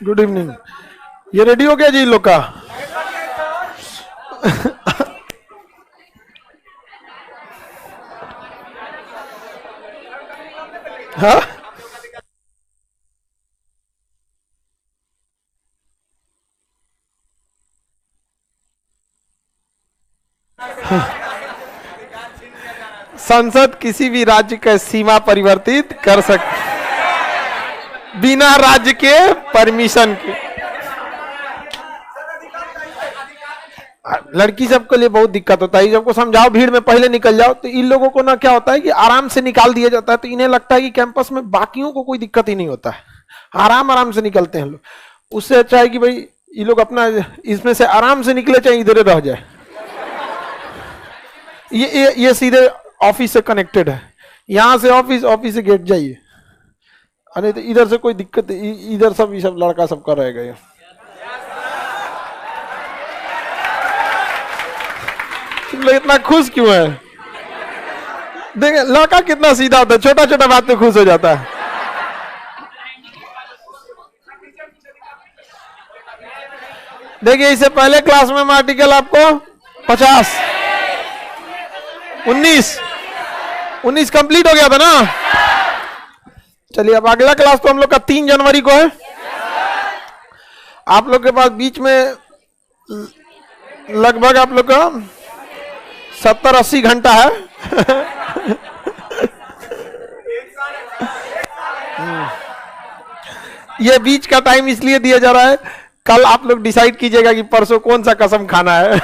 Good evening. ये ready हो गया जी इन लोग का? हाँ, संसद किसी भी राज्य का सीमा परिवर्तित कर सकती बिना राज्य के परमिशन के। लड़की सबके लिए बहुत दिक्कत होता है, जब को समझाओ भीड़ में पहले निकल जाओ, तो इन लोगों को ना क्या होता है कि आराम से निकाल दिया जाता है, तो इन्हें लगता है कि कैंपस में बाकियों को कोई दिक्कत ही नहीं होता है, आराम आराम से निकलते हैं लोग। उससे अच्छा है कि भाई ये लोग अपना इसमें से आराम से निकले, चाहे इधर रह जाए। ये सीधे ऑफिस से कनेक्टेड है, यहां से ऑफिस, ऑफिस से गेट जाइए। अरे तो इधर से कोई दिक्कत, इधर सब ये सब लड़का सबका रहेगा। ये इतना खुश क्यों है? देखे लड़का कितना सीधा होता है, छोटा छोटा बात पे खुश हो जाता है। देखिए इससे पहले क्लास में आर्टिकल आपको 50 19 कंप्लीट हो गया था ना। चलिए अब अगला क्लास तो हम लोग का 3 जनवरी को है। आप लोग के पास बीच में लगभग आप लोग का 70-80 घंटा है। ये बीच का टाइम इसलिए दिया जा रहा है, कल आप लोग डिसाइड कीजिएगा कि परसों कौन सा कसम खाना है।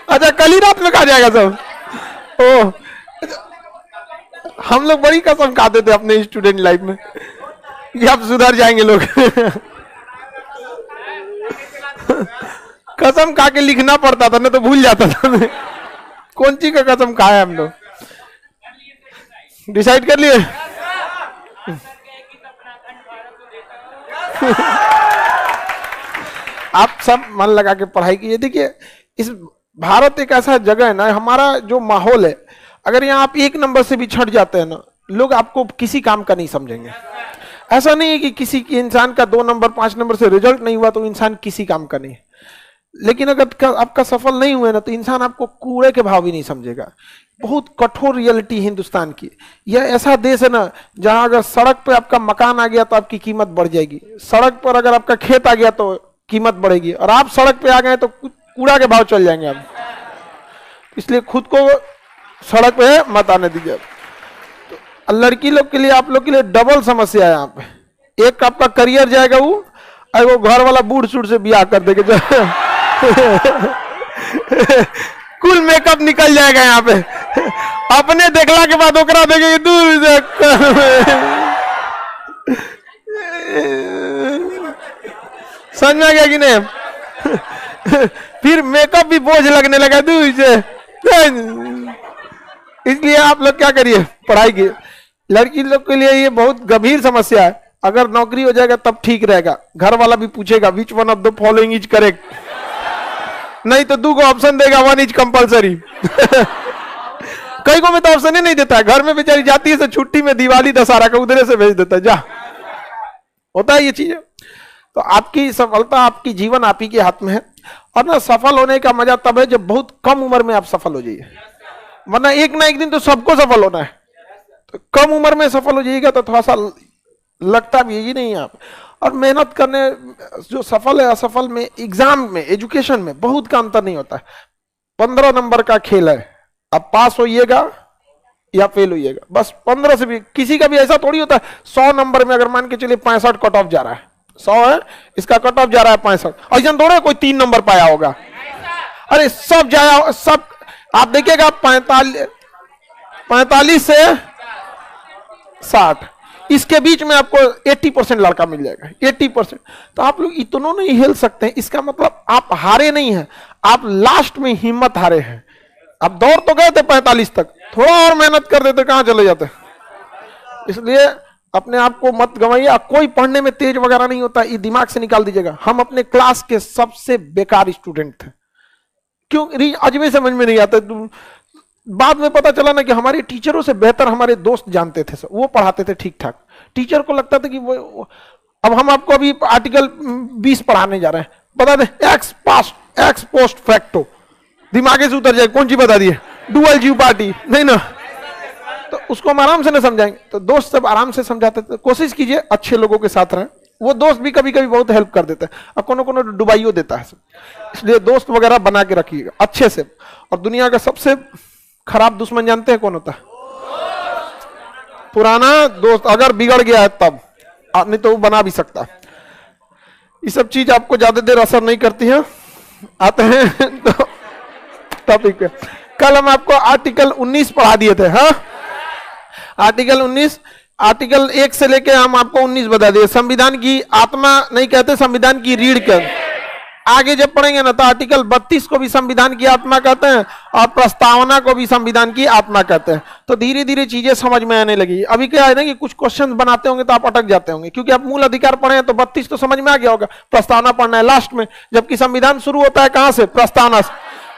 अच्छा कल ही रात में खा जाएगा सब। ओ हम लोग बड़ी कसम खाते थे अपने स्टूडेंट लाइफ में कि अब सुधर जाएंगे लोग। कसम खा के लिखना पड़ता था ना, तो भूल जाता था मैं कौन सी का कसम खाया। हम लोग डिसाइड कर लिए। आप सब मन लगा के पढ़ाई कीजिए। देखिए इस भारत एक ऐसा जगह है ना, हमारा जो माहौल है, अगर यहाँ आप 1 नंबर से भी छट जाते हैं ना, लोग आपको किसी काम का नहीं समझेंगे। ऐसा नहीं है कि किसी की इंसान का 2 नंबर 5 नंबर से रिजल्ट नहीं हुआ तो इंसान किसी काम का नहीं। लेकिन अगर आपका सफल नहीं हुआ ना, तो इंसान आपको कूड़े के भाव भी नहीं समझेगा। बहुत कठोर रियलिटी हिंदुस्तान की। यह ऐसा देश है ना, जहां अगर सड़क पे आपका मकान आ गया तो आपकी कीमत बढ़ जाएगी, सड़क पर अगर आपका खेत आ गया तो कीमत बढ़ेगी, और आप सड़क पे आ गए तो कूड़ा के भाव चल जाएंगे आप। इसलिए खुद को सड़क पे मत आने दीजिए। तो लड़की लोग के लिए, आप लोग के लिए डबल समस्या है यहाँ पे। एक आपका करियर जाएगा, वो घर वाला बूढ़ सूढ़ से ब्याह कर देगा। कुल मेकअप निकल जाएगा यहाँ पे। अपने देखला के बाद ओकरा देखेंगे दूर से। समझ में आ गया कि नहीं? फिर मेकअप भी बोझ लगने लगा दूर से। इसलिए आप लोग क्या करिए, पढ़ाई की। लड़की लोग के लिए ये बहुत गंभीर समस्या है। अगर नौकरी हो जाएगा तब ठीक रहेगा, घर वाला भी पूछेगा which one of the following is correct, नहीं तो 2 ऑप्शन देगा, 1 इज कंपलसरी। कई को में तो ऑप्शन ही नहीं देता है। घर में बेचारी जाती है छुट्टी में, दिवाली दशहरा का उधरे से भेज देता है, जा। होता है ये चीज। तो आपकी सफलता, आपकी जीवन आप ही के हाथ में है। और ना सफल होने का मजा तब है जब बहुत कम उम्र में आप सफल हो जाइए, वरना एक ना एक दिन तो सबको सफल होना है। तो कम उम्र में सफल हो जाइएगा तो थोड़ा सा लगता भी यही नहीं है आप। और मेहनत करने, जो सफल है असफल में, एग्जाम में, एजुकेशन में बहुत का अंतर नहीं होता है। 15 नंबर का खेल है, आप पास होइएगा या फेल होइएगा, बस 15 से भी। किसी का भी ऐसा थोड़ी होता है 100 नंबर में अगर मान के चलिए 65 कट ऑफ जा रहा है, 100 है, इसका कट ऑफ जा रहा है 65, ऐसा थोड़ा कोई 3 नंबर पाया होगा। अरे सब जाया, सब आप देखिएगा 45 से 60, इसके बीच में आपको 80% लड़का मिल जाएगा, 80%। तो आप लोग इतना नहीं हिल सकते हैं, इसका मतलब आप हारे नहीं हैं, आप लास्ट में हिम्मत हारे हैं। आप दौड़ तो गए थे 45 तक, थोड़ा और मेहनत कर देते कहां चले जाते। इसलिए अपने आप को मत गंवाइए। कोई पढ़ने में तेज वगैरह नहीं होता, ये दिमाग से निकाल दीजिएगा। हम अपने क्लास के सबसे बेकार स्टूडेंट थे। क्यों? अजमेर समझ में नहीं आता। बाद में पता चला ना कि हमारे टीचरों से बेहतर हमारे दोस्त जानते थे सर, वो पढ़ाते थे ठीक ठाक। टीचर को लगता था कि वो अब हम आपको अभी आर्टिकल 20 पढ़ाने जा रहे हैं, बता दें एक्स पोस्ट फैक्टो, दिमागे से उतर जाए कौन सी बता दिए, डुअल जीव पार्टी नहीं ना, तो उसको हम आराम से ना समझाएंगे। तो दोस्त सब आराम से समझाते थे। कोशिश कीजिए अच्छे लोगों के साथ रहें, वो दोस्त भी कभी कभी बहुत हेल्प कर देते हैं और कोनो कोनो डुबाइयो देता है, इसलिए दोस्त वगैरह बना के रखिएगा अच्छे से। और दुनिया का सबसे खराब दुश्मन जानते हैं कौन होता है? पुराना दोस्त, अगर बिगड़ गया है तब, नहीं तो वो बना भी सकता है। ये सब चीज आपको ज्यादा देर असर नहीं करती है। आते हैं तो टॉपिक पे। कल हम आपको आर्टिकल 19 पढ़ा दिए थे, हाँ आर्टिकल 19, आर्टिकल 1 से लेके हम आपको 19 बता दिए। संविधान की आत्मा नहीं कहते, संविधान की रीढ़ कहते। आगे जब पढ़ेंगे ना तो आर्टिकल 32 को भी संविधान की आत्मा कहते हैं और प्रस्तावना को भी संविधान की आत्मा कहते हैं। तो धीरे धीरे चीजें समझ में आने लगी। अभी क्या है ना कि कुछ क्वेश्चन बनाते होंगे तो आप अटक जाते होंगे, क्योंकि आप मूल अधिकार पढ़े हैं तो 32 तो समझ में आ गया होगा, प्रस्तावना पढ़ना है लास्ट में, जबकि संविधान शुरू होता है कहां से? प्रस्तावना से।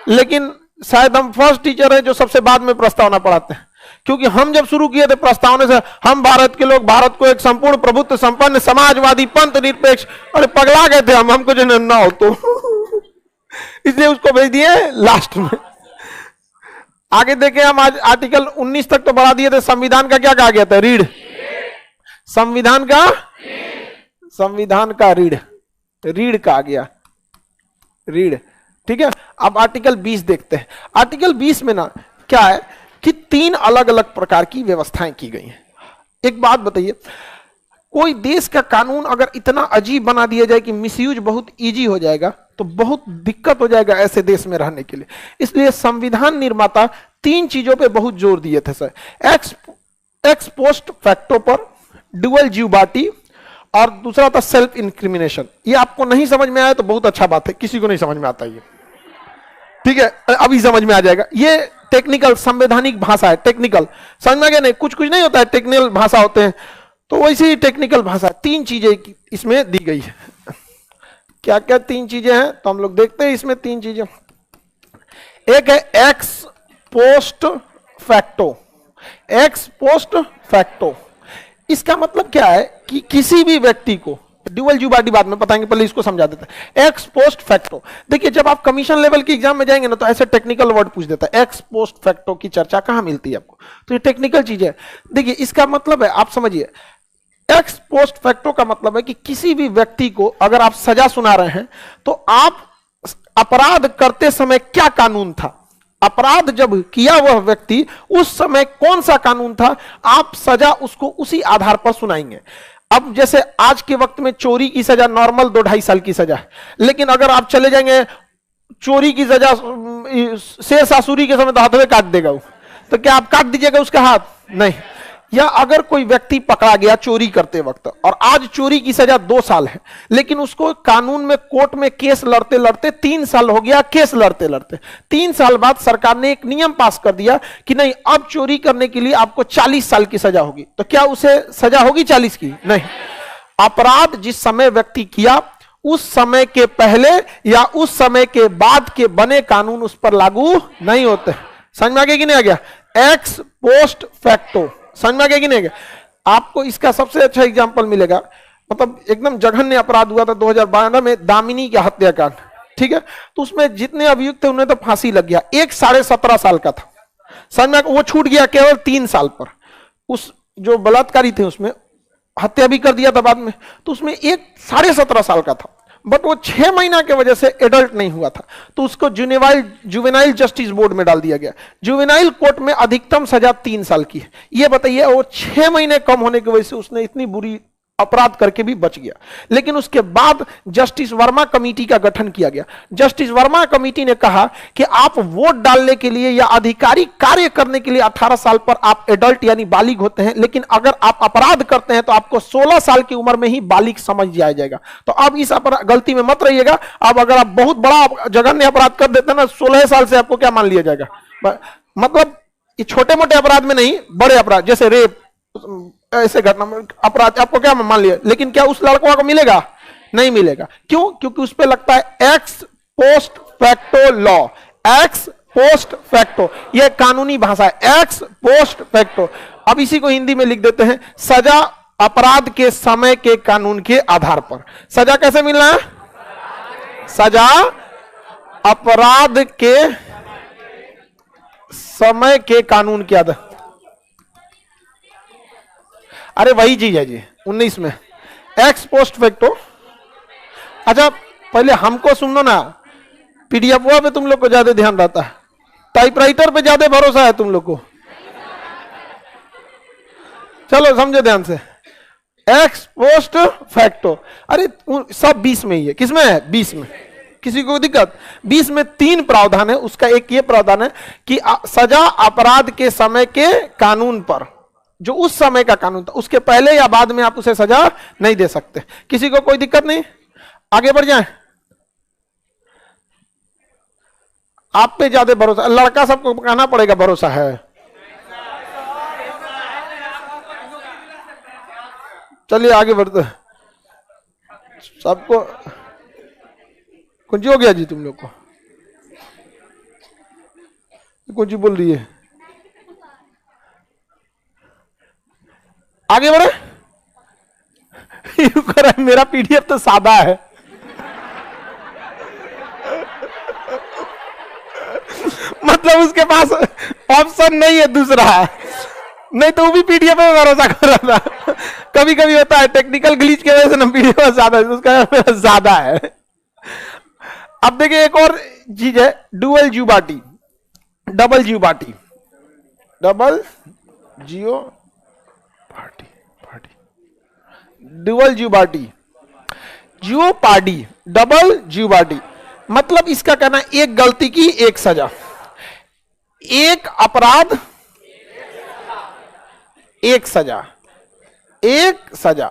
लेकिन शायद हम फर्स्ट टीचर है जो सबसे बाद में प्रस्तावना पढ़ाते हैं, क्योंकि हम जब शुरू किए थे प्रस्तावना से, हम भारत के लोग भारत को एक संपूर्ण प्रभुत्व संपन्न समाजवादी पंथ निरपेक्ष, अरे पगला गए थे हम, हमको जो ना हो तो इसलिए उसको भेज दिए लास्ट में। आगे देखे हम आज आर्टिकल 19 तक तो बढ़ा दिए थे। संविधान का क्या कहा गया था? रीढ़। संविधान का रीढ़ कहा गया, रीढ़, ठीक है। अब आर्टिकल 20 देखते हैं। आर्टिकल 20 में ना क्या है कि 3 अलग अलग प्रकार की व्यवस्थाएं की गई हैं। एक बात बताइए, कोई देश का कानून अगर इतना अजीब बना दिया जाए कि मिसयूज बहुत इजी हो जाएगा तो बहुत दिक्कत हो जाएगा ऐसे देश में रहने के लिए। इसलिए संविधान निर्माता 3 चीजों पे बहुत जोर दिए थे सर, एक्स पोस्ट फैक्टो पर, डुअल जीवबाटी, और दूसरा था सेल्फ इंक्रिमिनेशन। ये आपको नहीं समझ में आया तो बहुत अच्छा बात है, किसी को नहीं समझ में आता ये, ठीक है, अभी समझ में आ जाएगा। ये टेक्निकल संवैधानिक भाषा है, टेक्निकल समझ में आ गया नहीं, कुछ कुछ नहीं होता है, टेक्निकल भाषा होते हैं, तो वैसे ही टेक्निकल भाषा। 3 चीजें इसमें दी गई है। क्या क्या 3 चीजें हैं तो हम लोग देखते हैं इसमें 3 चीजें। एक है x post facto. X post facto इसका मतलब क्या है कि किसी भी व्यक्ति को, ड्यूअल जीवबाटी बाद में बताएंगे, पहले इसको समझा देते हैं। एक्स पोस्ट फैक्टो, देखिए जब आप कमीशन लेवल के एग्जाम में जाएंगे ना तो ऐसे टेक्निकल वर्ड पूछ देता है, एक्स पोस्ट फैक्टो की चर्चा कहां मिलती है आपको, तो ये टेक्निकल चीज है। देखिए इसका मतलब है, आप समझिए, एक्स पोस्ट फैक्टो का मतलब है कि किसी भी व्यक्ति को अगर आप सजा सुना रहे हैं तो आप अपराध करते समय क्या कानून था, अपराध जब किया वह व्यक्ति उस समय कौन सा कानून था, आप सजा उसको उसी आधार पर सुनाएंगे। अब जैसे आज के वक्त में चोरी की सजा नॉर्मल 2-2.5 साल की सजा है, लेकिन अगर आप चले जाएंगे चोरी की सजा शेर सासुरी के समय तो हाथ में काट देगा वो, तो क्या आप काट दीजिएगा उसका हाथ? नहीं। या अगर कोई व्यक्ति पकड़ा गया चोरी करते वक्त और आज चोरी की सजा 2 साल है, लेकिन उसको कानून में कोर्ट में केस लड़ते लड़ते 3 साल हो गया, केस लड़ते लड़ते 3 साल बाद सरकार ने एक नियम पास कर दिया कि नहीं, अब चोरी करने के लिए आपको 40 साल की सजा होगी, तो क्या उसे सजा होगी 40 की? नहीं। अपराध जिस समय व्यक्ति किया उस समय के पहले या उस समय के बाद के बने कानून उस पर लागू नहीं होते। समझ में आ गया कि नहीं आ गया? एक्स पोस्ट फैक्टो समझ में आ गया कि नहीं? आपको इसका सबसे अच्छा एग्जांपल मिलेगा, मतलब एकदम जघन्य अपराध हुआ था 2012 में, दामिनी का हत्याकांड, ठीक है। तो उसमें जितने अभियुक्त थे उन्हें तो फांसी लग गया, एक 17.5 साल का था, समझ में, वो छूट गया केवल 3 साल पर। उस जो बलात्कारी थे उसमें हत्या भी कर दिया था बाद में, तो उसमें एक 17.5 साल का था, बट वो 6 महीना के वजह से एडल्ट नहीं हुआ था, तो उसको जुवेनाइल जस्टिस बोर्ड में डाल दिया गया। जुवेनाइल कोर्ट में अधिकतम सजा 3 साल की है। ये बताइए, वो 6 महीने कम होने की वजह से उसने इतनी बुरी अपराध करके भी बच गया। लेकिन उसके बाद जस्टिस वर्मा कमेटी का गठन किया गया। जस्टिस वर्मा कमेटी ने कहा कि आप वोट डालने के लिए या आधिकारिक कार्य करने के लिए 18 साल पर आप एडल्ट यानी बालिग होते हैं, लेकिन अगर आप अपराध करते हैं तो आपको 16 साल की उम्र में ही बालिग समझ दिया जाएगा। तो अब इस गलती में मत रहिएगा। अब अगर आप बहुत बड़ा जघन्य अपराध कर देते हैं ना, 16 साल से आपको क्या मान लिया जाएगा? मतलब ये छोटे मोटे अपराध में नहीं, बड़े अपराध जैसे रेप, ऐसे घटना में अपराध आपको क्या मान लिया, लेकिन क्या उस लड़कों को मिलेगा? नहीं मिलेगा। क्यों? क्योंकि उस पे लगता है x post facto law. X post facto, यह कानूनी भाषा है, एक्स पोस्ट फैक्टो। अब इसी को हिंदी में लिख देते हैं, सजा अपराध के समय के कानून के आधार पर। सजा कैसे मिलना है? सजा अपराध के समय के कानून के आधार। अरे वही चीज है जी 19 में, एक्स पोस्ट फैक्टो। अच्छा पहले हमको सुनो ना, पीडीएफ पे तुम लोग को ज्यादा ध्यान रहता है, टाइपराइटर पे ज्यादा भरोसा है तुम लोग को। चलो समझो ध्यान से, एक्स पोस्ट फैक्टो। अरे सब 20 में ही है, किसमें है? 20 में। किसी को दिक्कत? 20 में 3 प्रावधान है, उसका एक ये प्रावधान है कि सजा अपराध के समय के कानून पर, जो उस समय का कानून था, उसके पहले या बाद में आप उसे सजा नहीं दे सकते। किसी को कोई दिक्कत नहीं? आगे बढ़ जाए। आप पे ज्यादा भरोसा, लड़का सबको कहना पड़ेगा भरोसा है। चलिए आगे बढ़ते, सबको कुछ हो गया जी तुम लोग को? कुछ बोल रही है, आगे बढ़े। मेरा पीडीएफ तो सादा है। मतलब उसके पास ऑप्शन नहीं है दूसरा, नहीं तो वो भी पीडीएफ में भरोसा कर रहा था। कभी कभी होता है टेक्निकल ग्लिच की वजह से ना पीडीएफ ज्यादा है, उसका ज्यादा है। अब देखिए एक और चीज है, डुअल ज्यूबाटी, डबल ज्यूबाटी, डबल जियो पार्टी, डुअल ज्यूबाटी, ज्यूपार्डी, डबल ज्यूबाटी। मतलब इसका कहना एक गलती की एक सजा, एक अपराध एक सजा, एक सजा।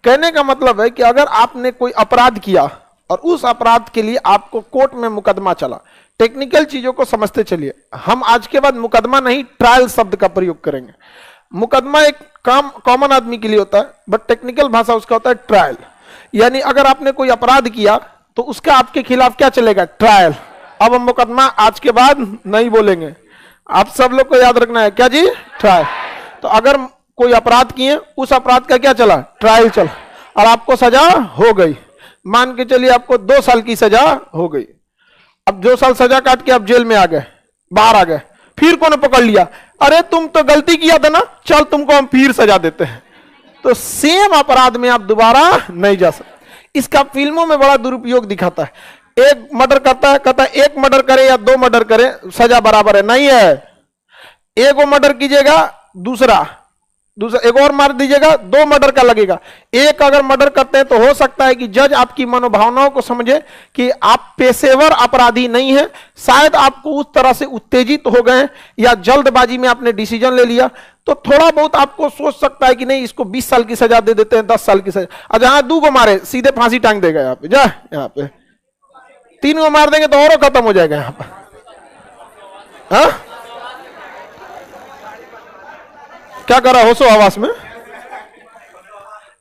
कहने का मतलब है कि अगर आपने कोई अपराध किया और उस अपराध के लिए आपको कोर्ट में मुकदमा चला, टेक्निकल चीजों को समझते चलिए। हम आज के बाद मुकदमा नहीं, ट्रायल शब्द का प्रयोग करेंगे। मुकदमा एक काम कॉमन आदमी के लिए होता है, बट टेक्निकल भाषा उसका होता है ट्रायल। यानी अगर आपने कोई अपराध किया तो उसका आपके खिलाफ क्या चलेगा? ट्रायल। अब हम मुकदमा आज के बाद नहीं बोलेंगे, आप सब लोग को याद रखना है, क्या जी? ट्रायल। तो अगर कोई अपराध किए, उस अपराध का क्या चला? ट्रायल चला, और आपको सजा हो गई। मान के चलिए आपको 2 साल की सजा हो गई। अब 2 साल सजा काट के आप जेल में आ गए, बाहर आ गए, फिर कौन पकड़ लिया? अरे तुम तो गलती किया था ना, चल तुमको हम फिर सजा देते हैं। तो सेम अपराध में आप दोबारा नहीं जा सकते। इसका फिल्मों में बड़ा दुरुपयोग दिखाता है। एक मर्डर करता है, कहता है एक मर्डर करे या 2 मर्डर करे सजा बराबर है, नहीं है। एक वो मर्डर कीजिएगा, दूसरा एक और मार दीजिएगा, 2 मर्डर का लगेगा। एक अगर मर्डर करते हैं तो हो सकता है कि जज आपकी मनोभावनाओं को समझे कि आप पेशेवर अपराधी नहीं हैं, शायद आपको उस तरह से उत्तेजित हो गए या जल्दबाजी में आपने डिसीजन ले लिया, तो थोड़ा बहुत आपको सोच सकता है कि नहीं इसको 20 साल की सजा दे देते हैं, 10 साल की सजा। और जहां 2 को मारे सीधे फांसी टांग देगा, यहाँ पे जा, यहाँ पे 3 को मार देंगे तो और खत्म हो जाएगा यहाँ पर। हाँ क्या कर रहा हो सो आवास में?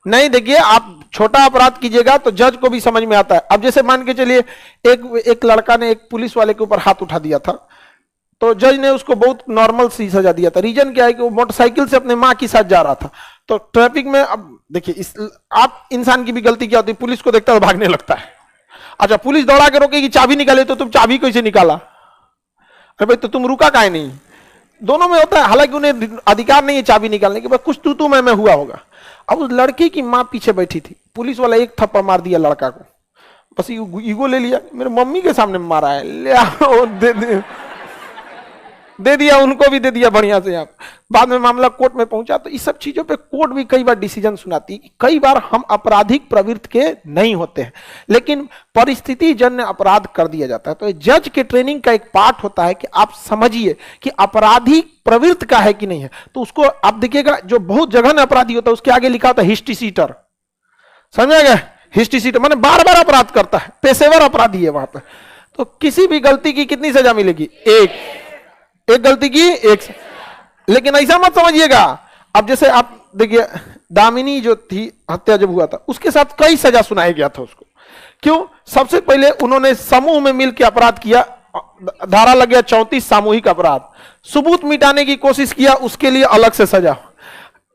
नहीं, देखिए आप छोटा अपराध कीजिएगा तो जज को भी समझ में आता है। अब जैसे मान के चलिए एक लड़का ने एक पुलिस वाले के ऊपर हाथ उठा दिया था, तो जज ने उसको बहुत नॉर्मल सी सजा दिया था। रीजन क्या है कि वो मोटरसाइकिल से अपने माँ के साथ जा रहा था, तो ट्रैफिक में, अब देखिए आप इंसान की भी गलती क्या होती है, पुलिस को देखता है तो भागने लगता है। अच्छा पुलिस दौड़ा के रोकेगी, चाबी निकाले तो तुम चाबी कैसे निकाला? अरे भाई तो तुम रुका काहे नहीं? दोनों में होता है, हालांकि उन्हें अधिकार नहीं है चाबी निकालने के, बस कुछ तू मैं हुआ होगा। अब उस लड़के की माँ पीछे बैठी थी, पुलिस वाला एक थप्पड़ मार दिया लड़का को, बस ईगो ले लिया, मेरे मम्मी के सामने मारा है, ले आओ दे दिया, उनको भी दे दिया बढ़िया से। आप बाद में मामला कोर्ट में पहुंचा, तो इस सब चीजों पे कोर्ट भी कई बार डिसीजन सुनाती है। कई बार हम आपराधिक प्रवृत्ति के नहीं होते हैं, लेकिन परिस्थिति जन्य अपराध कर दिया जाता है। तो जज के ट्रेनिंग का एक पार्ट होता है कि आप समझिए कि आपराधिक प्रवृत्ति का है कि नहीं है। तो उसको आप देखिएगा, जो बहुत जघन्य अपराधी होता है उसके आगे लिखा होता है हिस्ट्री सीटर, समझ गए? हिस्ट्री सीटर माने बार बार अपराध करता है, पेशेवर अपराधी है वहां पर। तो किसी भी गलती की कितनी सजा मिलेगी? एक गलती की एक। लेकिन ऐसा मत समझिएगा, अब जैसे आप देखिए दामिनी जो थी, हत्या जब हुआ था, उसके साथ कई सजा सुनाया गया था उसको। क्यों? सबसे पहले उन्होंने समूह में मिलकर अपराध किया, धारा लग गया 34 सामूहिक अपराध। सबूत मिटाने की कोशिश किया, उसके लिए अलग से सजा।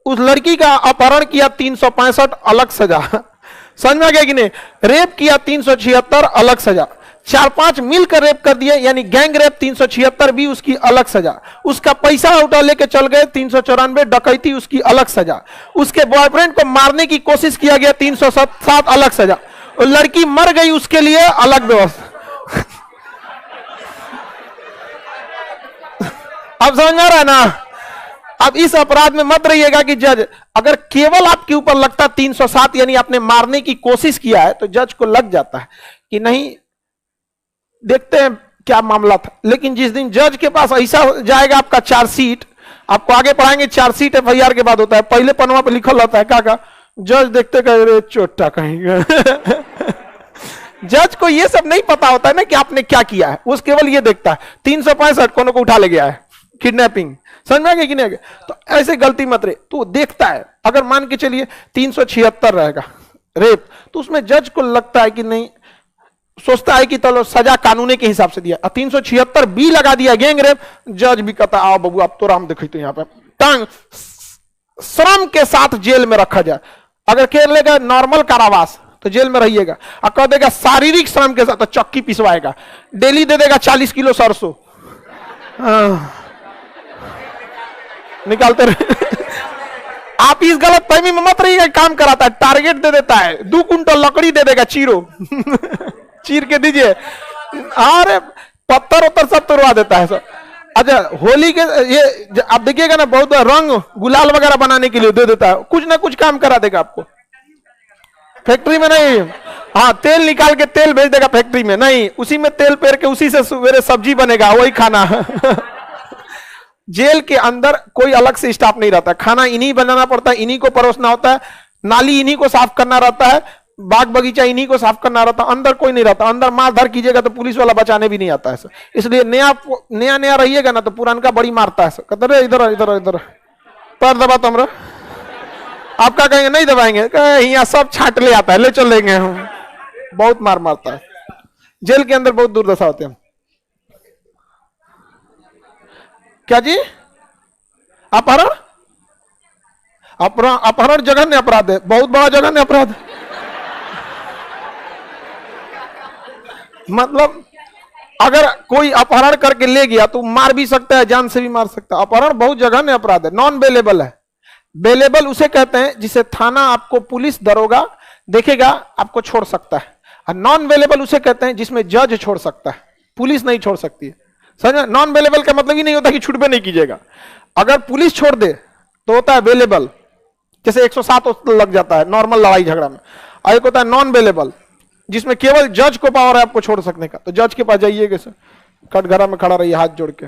उस लड़की का अपहरण किया 365 अलग सजा। समझ में आ गया कि नहीं? रेप किया 376 अलग सजा। 4-5 मिलकर रेप कर दिए यानी गैंग रेप 376 भी उसकी अलग सजा। उसका पैसा उठा लेके चल गए 394, डकैती उसकी अलग सजा। उसके बॉयफ्रेंड को मारने की कोशिश किया गया 307 अलग सजा। और लड़की मर गई उसके लिए अलग व्यवस्था। अब समझ में आ रहा है ना? अब इस अपराध में मत रहिएगा कि जज, अगर केवल आपके ऊपर लगता 307 यानी आपने मारने की कोशिश किया है तो जज को लग जाता है कि नहीं, देखते हैं क्या मामला था। लेकिन जिस दिन जज के पास ऐसा जाएगा आपका चार्जशीट, आपको आगे पढ़ाएंगे चार्जशीट एफआईआर के बाद होता है, पहले पन्ना पे लिखल रहता है क्या जज देखते कहे चोटा कहेंगे। जज को ये सब नहीं पता होता है ना कि आपने क्या किया है, वो केवल ये देखता है 365 कोनो को उठा ले गया है, किडनैपिंग। समझ में आ गया कि नहीं आ गया? तो ऐसे गलती मत रहे, तो देखता है। अगर मान के चलिए 376 रहेगा रेप, तो उसमें जज को लगता है कि नहीं, सोचता है कि चलो सजा कानूनी के हिसाब से दिया। 376 बी लगा दिया गैंग रेप, जज भी कहता आओ बाबू आप तो राम देखो, तो यहाँ पे टांग श्रम के साथ जेल में रखा जाए। अगर कह लेगा नॉर्मल कारावास तो जेल में रहिएगा, और कह देगा शारीरिक श्रम के साथ तो चक्की पिसवाएगा, डेली दे देगा 40 किलो सरसों निकालते रहे। आप इस गलत फहमी में मत रहिएगा, काम कराता है, टारगेट दे देता है, 2 कुंटल लकड़ी दे देगा, चीरो चीर के दीजिए, अरे पत्थर उत्तर सब तोड़वा देता है सब। अच्छा होली के ये आप देखिएगा ना, बहुत रंग गुलाल वगैरह बनाने के लिए दे देता है, कुछ ना कुछ काम करा देगा आपको। फैक्ट्री में नहीं, हाँ तेल निकाल के तेल भेज देगा फैक्ट्री में, नहीं उसी में तेल पेर के उसी से सवेरे सब्जी बनेगा, वही खाना। जेल के अंदर कोई अलग से स्टाफ नहीं रहता, खाना इन्हीं बनाना पड़ता है, इन्हीं को परोसना होता है, नाली इन्हीं को साफ करना रहता है, बाग बगीचा इन्हीं को साफ करना रहता है, अंदर कोई नहीं रहता। अंदर मार धर कीजिएगा तो पुलिस वाला बचाने भी नहीं आता है। इसलिए नया नया रहिएगा ना तो पुरानका बड़ी मारता है, कहते इधर इधर इधर पैर दबा तुमरा, आप क्या कहेंगे? नहीं दबाएंगे, यहाँ सब छाट ले आता है, ले चल लेंगे हम, बहुत मार मारता है। जेल के अंदर बहुत दुर्दशा होते हैं। क्या जी? अपहरण, अपहरण जघन्य अपराध है, बहुत बड़ा जघन्य अपराध है। मतलब अगर कोई अपहरण करके ले गया तो मार भी सकता है, जान से भी मार सकता है। अपहरण बहुत जघन्य अपराध है, नॉन बेलेबल है। बेलेबल उसे कहते हैं जिसे थाना आपको पुलिस दरोगा देखेगा आपको छोड़ सकता है, और नॉन बेलेबल उसे कहते हैं जिसमें जज छोड़ सकता है, पुलिस नहीं छोड़ सकती है। समझ में? नॉन बेलेबल का मतलब ही नहीं होता कि छुटबे नहीं कीजिएगा, अगर पुलिस छोड़ दे तो होता है बेलेबल, जैसे 107 लग जाता है नॉर्मल लड़ाई झगड़ा में। और एक होता है नॉन बेलेबल जिसमें केवल जज को पावर है आपको छोड़ सकने का, तो जज के पास जाइएगा सर, कटघरा में खड़ा रहिए हाथ जोड़ के,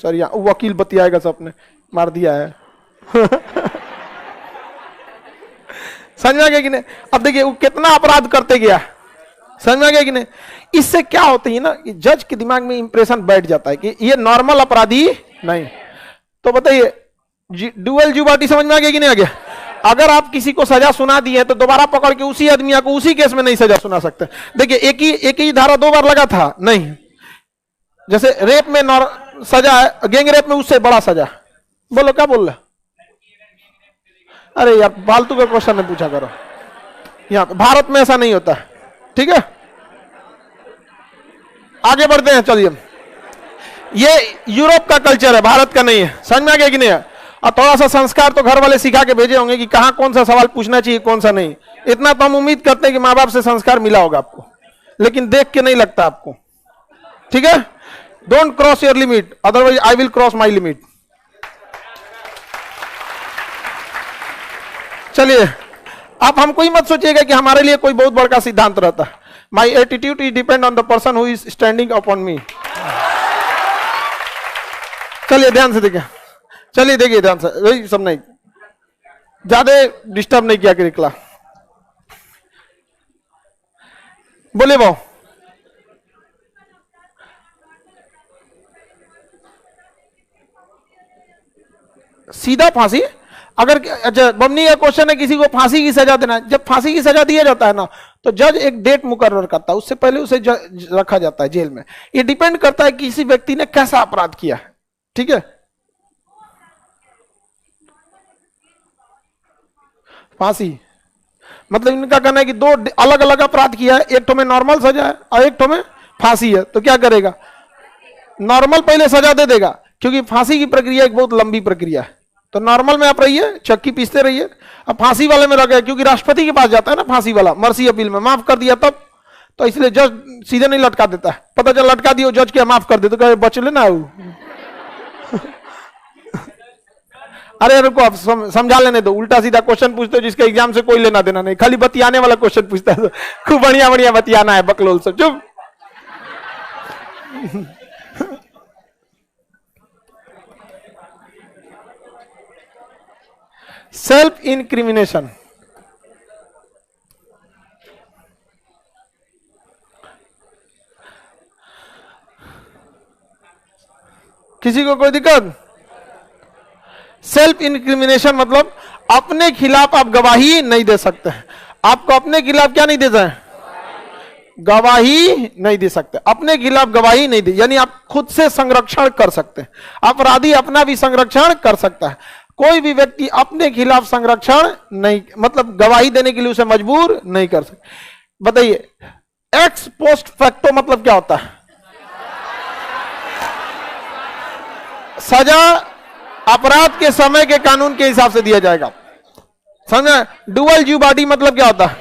सर यहाँ वकील बतियाएगा सब ने मार दिया है। समझ में आ गया कि नहीं? अब देखिए वो कितना अपराध करते गया, समझ में आ गया कि नहीं? इससे क्या होता है ना, जज के दिमाग में इंप्रेशन बैठ जाता है कि ये नॉर्मल अपराधी नहीं। तो बताइए डुअल जुबाटी समझ में आ गया कि नहीं आ गया? अगर आप किसी को सजा सुना दी है तो दोबारा पकड़ के उसी आदमी को उसी केस में नहीं सजा सुना सकते। देखिए एक ही धारा 2 बार लगा था नहीं, जैसे रेप में सजा है, गैंग रेप में उससे बड़ा सजा। बोलो क्या बोल रहे? अरे यार फालतू का क्वेश्चन नहीं पूछा करो, यहाँ भारत में ऐसा नहीं होता। ठीक है आगे बढ़ते हैं, चलिए। ये यूरोप का कल्चर है, भारत का नहीं है। समझ में आ गया कि नहीं है? और थोड़ा सा संस्कार तो घर वाले सिखा के भेजे होंगे कि कहां कौन सा सवाल पूछना चाहिए कौन सा नहीं। इतना तो हम उम्मीद करते हैं कि माँ बाप से संस्कार मिला होगा आपको, लेकिन देख के नहीं लगता आपको। ठीक है, don't cross your limit, otherwise I will cross my limit. चलिए आप हमको ही मत सोचिएगा कि हमारे लिए कोई बहुत बड़ा सिद्धांत रहता है। My attitude is depend on the person who is standing upon मी। चलिए ध्यान से देखिए, चलिए देखिए ध्यान से, वही सब नहीं, ज्यादा डिस्टर्ब नहीं किया करिए क्लास। बोले वो सीधा फांसी, अगर अच्छा बमनी का क्वेश्चन है किसी को फांसी की सजा देना है, जब फांसी की सजा दिया जाता है ना तो जज एक डेट मुकर्रर करता है, उससे पहले उसे रखा जाता है जेल में। ये डिपेंड करता है किसी व्यक्ति ने कैसा अपराध किया है। ठीक है, फांसी मतलब इनका कहना है कि दो अलग अलग अपराध किया है, एक तो में नॉर्मल सजा है और एक तो में फांसी है, तो क्या करेगा, नॉर्मल पहले सजा दे देगा, क्योंकि फांसी की प्रक्रिया एक बहुत लंबी प्रक्रिया है। तो नॉर्मल में आप रहिए, चक्की पीसते रहिए। अब फांसी वाले में रह गए, क्योंकि राष्ट्रपति के पास जाता है ना फांसी वाला, मर्सी अपील में माफ कर दिया तब, तो इसलिए जज सीधे नहीं लटका देता है। पता चल लटका दियो जज के माफ कर दे तो कहे बच लेना। अरे रुको आप समझा लेने दो, उल्टा सीधा क्वेश्चन पूछते हो जिसके एग्जाम से कोई लेना देना नहीं, खाली बतियाने वाला क्वेश्चन पूछता है, खूब बढ़िया बढ़िया बतियाना है, बकलोल सब चुप। सेल्फ इंक्रिमिनेशन, किसी को कोई दिक्कत? सेल्फ इंक्रिमिनेशन मतलब अपने खिलाफ आप गवाही नहीं दे सकते। आपको अपने खिलाफ क्या नहीं देता है, गवाही नहीं दे सकते, अपने खिलाफ गवाही नहीं दे, यानी आप खुद से संरक्षण कर सकते हैं। अपराधी अपना भी संरक्षण कर सकता है, कोई भी व्यक्ति अपने खिलाफ संरक्षण नहीं, मतलब गवाही देने के लिए उसे मजबूर नहीं कर सकते। बताइए एक्स पोस्ट फैक्टो मतलब क्या होता है? सजा अपराध के समय के कानून के हिसाब से दिया जाएगा, समझे? डुअल ज्यू बॉडी मतलब क्या होता है?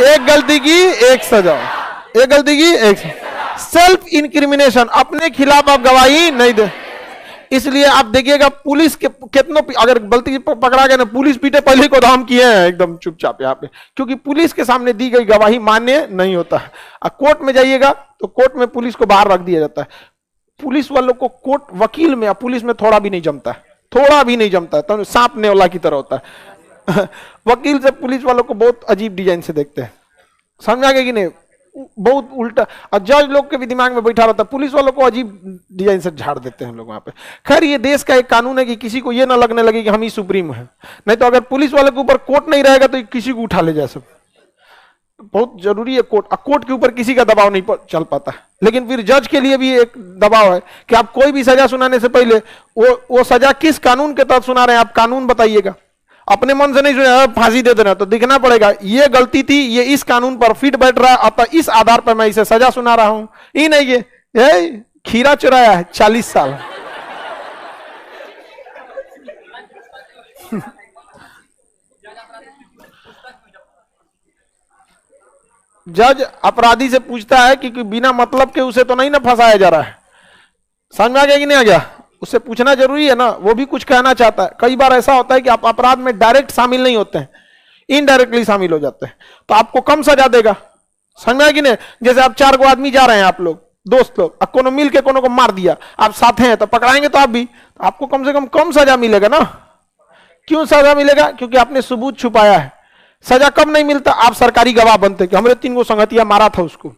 एक गलती की एक सजा, एक गलती की एक। सेल्फ इंक्रिमिनेशन, अपने खिलाफ आप गवाही नहीं दे, इसलिए आप देखिएगा पुलिस के कितनों, अगर गलती पकड़ा गया ना, पुलिस पीटे पहले को धाम किए हैं एकदम चुपचाप यहाँ पे, क्योंकि पुलिस के सामने दी गई गवाही मान्य नहीं होता है। कोर्ट में जाइएगा तो कोर्ट में पुलिस को बाहर रख दिया जाता है। पुलिस वालों को कोर्ट वकील में या पुलिस में थोड़ा भी नहीं जमता है, थोड़ा भी नहीं जमता है, तो सांप नेवला की तरह होता है। वकील से पुलिस वालों को बहुत अजीब डिजाइन से देखते हैं, समझ आ गया कि नहीं? बहुत उल्टा। और जज लोग के भी दिमाग में बैठा रहता है, पुलिस वालों को अजीब डिजाइन से झाड़ देते हैं लोग वहां पे। खैर ये देश का एक कानून है कि किसी को ये ना लगने लगे कि हम ही सुप्रीम है, नहीं तो अगर पुलिस वाले के ऊपर कोर्ट नहीं रहेगा तो किसी को उठा ले जाए सब। बहुत जरूरी है कोर्ट, कोर्ट के ऊपर किसी का दबाव नहीं चल पाता। लेकिन फिर जज के लिए भी एक दबाव है कि आप कोई भी सजा सुनाने से पहले वो सजा किस कानून के तहत सुना रहे हैं, आप कानून बताइएगा। अपने मन से नहीं सुना फांसी दे देना, तो दिखना पड़ेगा ये गलती थी, ये इस कानून पर फिट बैठ रहा है, अतः इस आधार पर मैं इसे सजा सुना रहा हूं। ये नहीं ये खीरा चुराया है 40 साल। जज अपराधी से पूछता है कि बिना मतलब के उसे तो नहीं ना फंसाया जा रहा है, समझ में आ गया कि नहीं आ गया? उससे पूछना जरूरी है ना, वो भी कुछ कहना चाहता है। कई बार ऐसा होता है कि आप अपराध में डायरेक्ट शामिल नहीं होते हैं, इनडायरेक्टली शामिल हो जाते हैं, तो आपको कम सजा देगा, समझ में आया कि नहीं? जैसे आप 4 गो आदमी जा रहे हैं, आप लोग दोस्त लोग, अब कोनो मिल के कोनो को मार दिया, आप साथ हैं तो पकड़ाएंगे तो आप भी, तो आपको कम से कम सजा मिलेगा ना। क्यों सजा मिलेगा? क्योंकि आपने सबूत छुपाया है। सजा कब नहीं मिलता? आप सरकारी गवाह बनते कि हमरे 3 गो संगतिया मारा था उसको,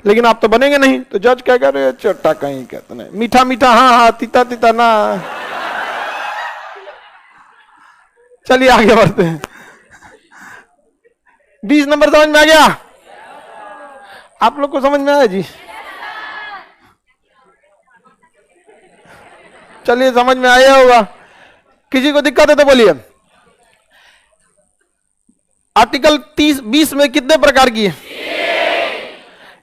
लेकिन आप तो बनेंगे नहीं, तो जज कहेगा रे चट्टा कहीं कहते नहीं, मीठा मीठा हाँ हाँ, तीता तीता ना। चलिए आगे बढ़ते हैं। 20 नंबर समझ में आ गया? आप लोग को समझ में आया जी? चलिए समझ में आया होगा। किसी को दिक्कत है तो बोलिए। आर्टिकल 20 में कितने प्रकार की है?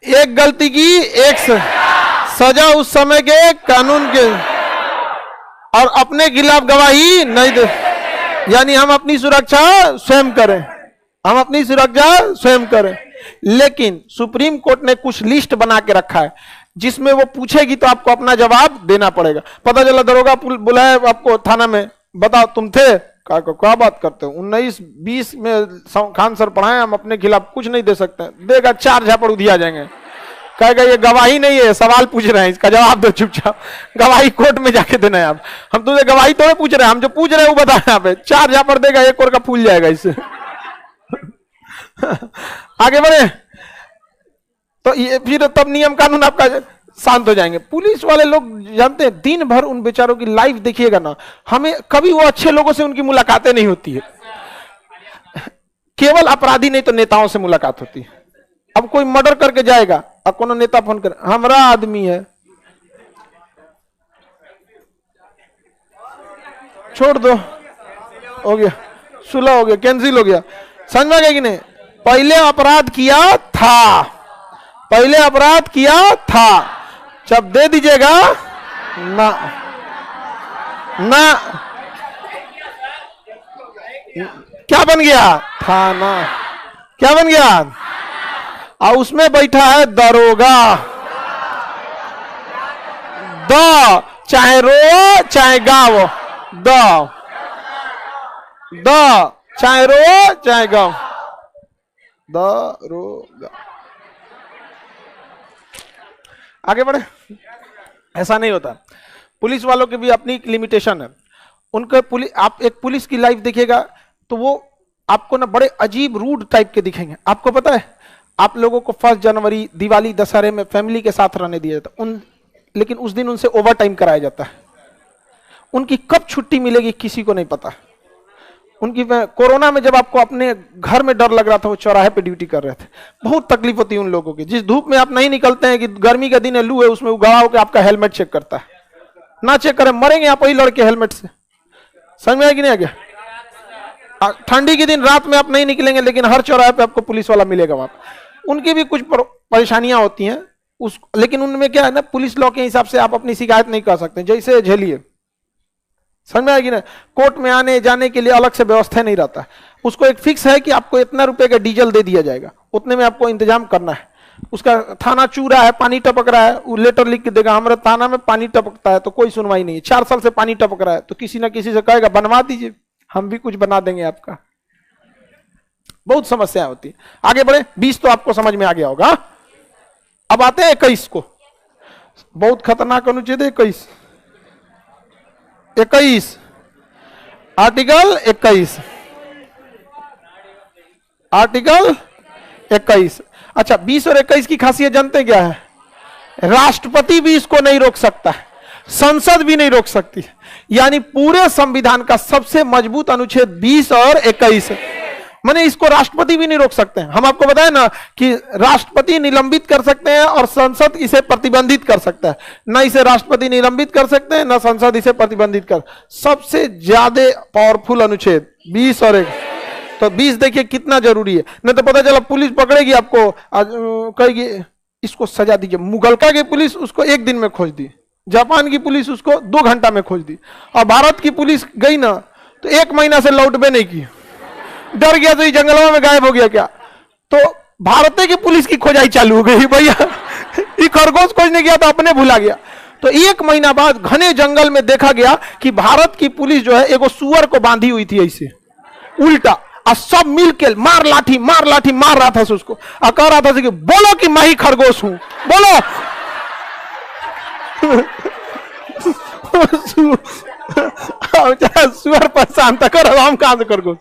एक गलती की एक सजा उस समय के कानून के, और अपने खिलाफ गवाही नहीं दे, यानी हम अपनी सुरक्षा स्वयं करें, हम अपनी सुरक्षा स्वयं करें। लेकिन सुप्रीम कोर्ट ने कुछ लिस्ट बना के रखा है जिसमें वो पूछेगी तो आपको अपना जवाब देना पड़ेगा। पता चला दरोगा बुलाया आपको थाना में, बताओ तुम थे? क्या बात करते हो, 19-20 में खान सर पढ़ाए, हम अपने खिलाफ कुछ नहीं दे सकते। देगा 4 झापड़ उधिया जाएंगे, कहेगा ये गवाही नहीं है, सवाल पूछ रहे हैं, इसका जवाब दो चुपचाप। गवाही कोर्ट में जाके देना है। आप हम तुझे गवाही थोड़े पूछ रहे हैं, हम जो पूछ रहे हैं वो बता। यहाँ पे 4 झापड़ देगा, 1 और का फूल जाएगा इससे। आगे बढ़े तो ये फिर तब नियम कानून आपका शांत हो जाएंगे। पुलिस वाले लोग जानते हैं, दिन भर उन बेचारों की लाइफ देखिएगा ना, हमें कभी वो अच्छे लोगों से उनकी मुलाकातें नहीं होती है, केवल अपराधी नहीं तो नेताओं से मुलाकात होती है। अब कोई मर्डर करके जाएगा, अब कोनो नेता फोन कर, हमारा आदमी है, छोड़ दो, हो गया, सुलह हो गया, कैंसिल हो गया। समझ में गया कि नहीं? पहले अपराध किया था, पहले अपराध किया था, जब दे दीजिएगा ना ना, क्या बन गया? थाना। क्या बन गया? और उसमें बैठा है दरोगा। द चाहे रो चाहे गाओ, द चाहे रो चाहे गाओ, दरोगा। आगे बढ़े। ऐसा नहीं होता, पुलिस वालों की भी अपनी लिमिटेशन है। उनके पुलिस, आप एक पुलिस की लाइफ देखिएगा तो वो आपको ना बड़े अजीब रूड टाइप के दिखेंगे। आपको पता है, आप लोगों को 1 जनवरी, दिवाली, दशहरे में फैमिली के साथ रहने दिया जाता उन, लेकिन उस दिन उनसे ओवर टाइम कराया जाता है। उनकी कब छुट्टी मिलेगी किसी को नहीं पता। उनकी कोरोना में जब आपको अपने घर में डर लग रहा था, वो चौराहे पे ड्यूटी कर रहे थे। बहुत तकलीफ होती है उन लोगों की। जिस धूप में आप नहीं निकलते हैं, कि गर्मी का दिन है, लू है, उसमें उगाड़ा होकर आपका हेलमेट चेक करता है। ना चेक करें मरेंगे आप वही लड़के हेलमेट से। समझ में आया कि नहीं आ गया? ठंडी के दिन रात में आप नहीं निकलेंगे, लेकिन हर चौराहे पे आपको पुलिस वाला मिलेगा वहां। उनकी भी कुछ परेशानियां होती हैं उस, लेकिन उनमें क्या है ना, पुलिस लॉ के हिसाब से आप अपनी शिकायत नहीं कर सकते, जैसे झेलिए। समझ में आएगी ना? कोर्ट में आने जाने के लिए अलग से व्यवस्था नहीं रहता है। उसको एक फिक्स है कि आपको इतना रुपए का डीजल दे दिया जाएगा, उतने में आपको इंतजाम करना है। उसका थाना चू रहा है, पानी टपक रहा है, वो लेटर लिख के देगा, हमारे थाना में पानी टपकता है, तो कोई सुनवाई नहीं है। 4 साल से पानी टपक रहा है, तो किसी ना किसी से कहेगा बनवा दीजिए, हम भी कुछ बना देंगे आपका। बहुत समस्याएं होती है। आगे बढ़े। 20 तो आपको समझ में आ गया होगा। अब आते हैं 21 को। बहुत खतरनाक अनुच्छेद 21। आर्टिकल 21। आर्टिकल 21। अच्छा, 20 और 21 की खासियत जानते क्या है? राष्ट्रपति भी इसको नहीं रोक सकता है, संसद भी नहीं रोक सकती। यानी पूरे संविधान का सबसे मजबूत अनुच्छेद 20 और 21 है। माने इसको राष्ट्रपति भी नहीं रोक सकते हैं। हम आपको बताएं ना कि राष्ट्रपति निलंबित कर सकते हैं और संसद इसे प्रतिबंधित कर सकता है। ना इसे राष्ट्रपति निलंबित कर सकते हैं, ना संसद इसे प्रतिबंधित कर। सबसे ज्यादा पावरफुल अनुच्छेद 20 और 21। तो 20 देखिए कितना जरूरी है। नहीं तो पता चला पुलिस पकड़ेगी आपको, कहेगी इसको सजा दीजिए। मुगलका की पुलिस उसको 1 दिन में खोज दी, जापान की पुलिस उसको 2 घंटा में खोज दी, और भारत की पुलिस गई ना तो 1 महीना से लौटबे नहीं की, डर गया तो ये जंगलों में गायब हो गया क्या। तो भारत की पुलिस की खोजाई चालू हो गई। भैया ये खरगोश खोजने गया तो अपने भुला गया। तो 1 महीना बाद घने जंगल में देखा गया कि भारत की पुलिस जो है एगो सुअर को बांधी हुई थी ऐसे उल्टा, और सब मिलके मार लाठी मार रहा था उसको, और कह रहा था कि बोलो कि मैं ही खरगोश हूं, बोलो। सुअर परेशान था, कर हम कहां से खरगोश।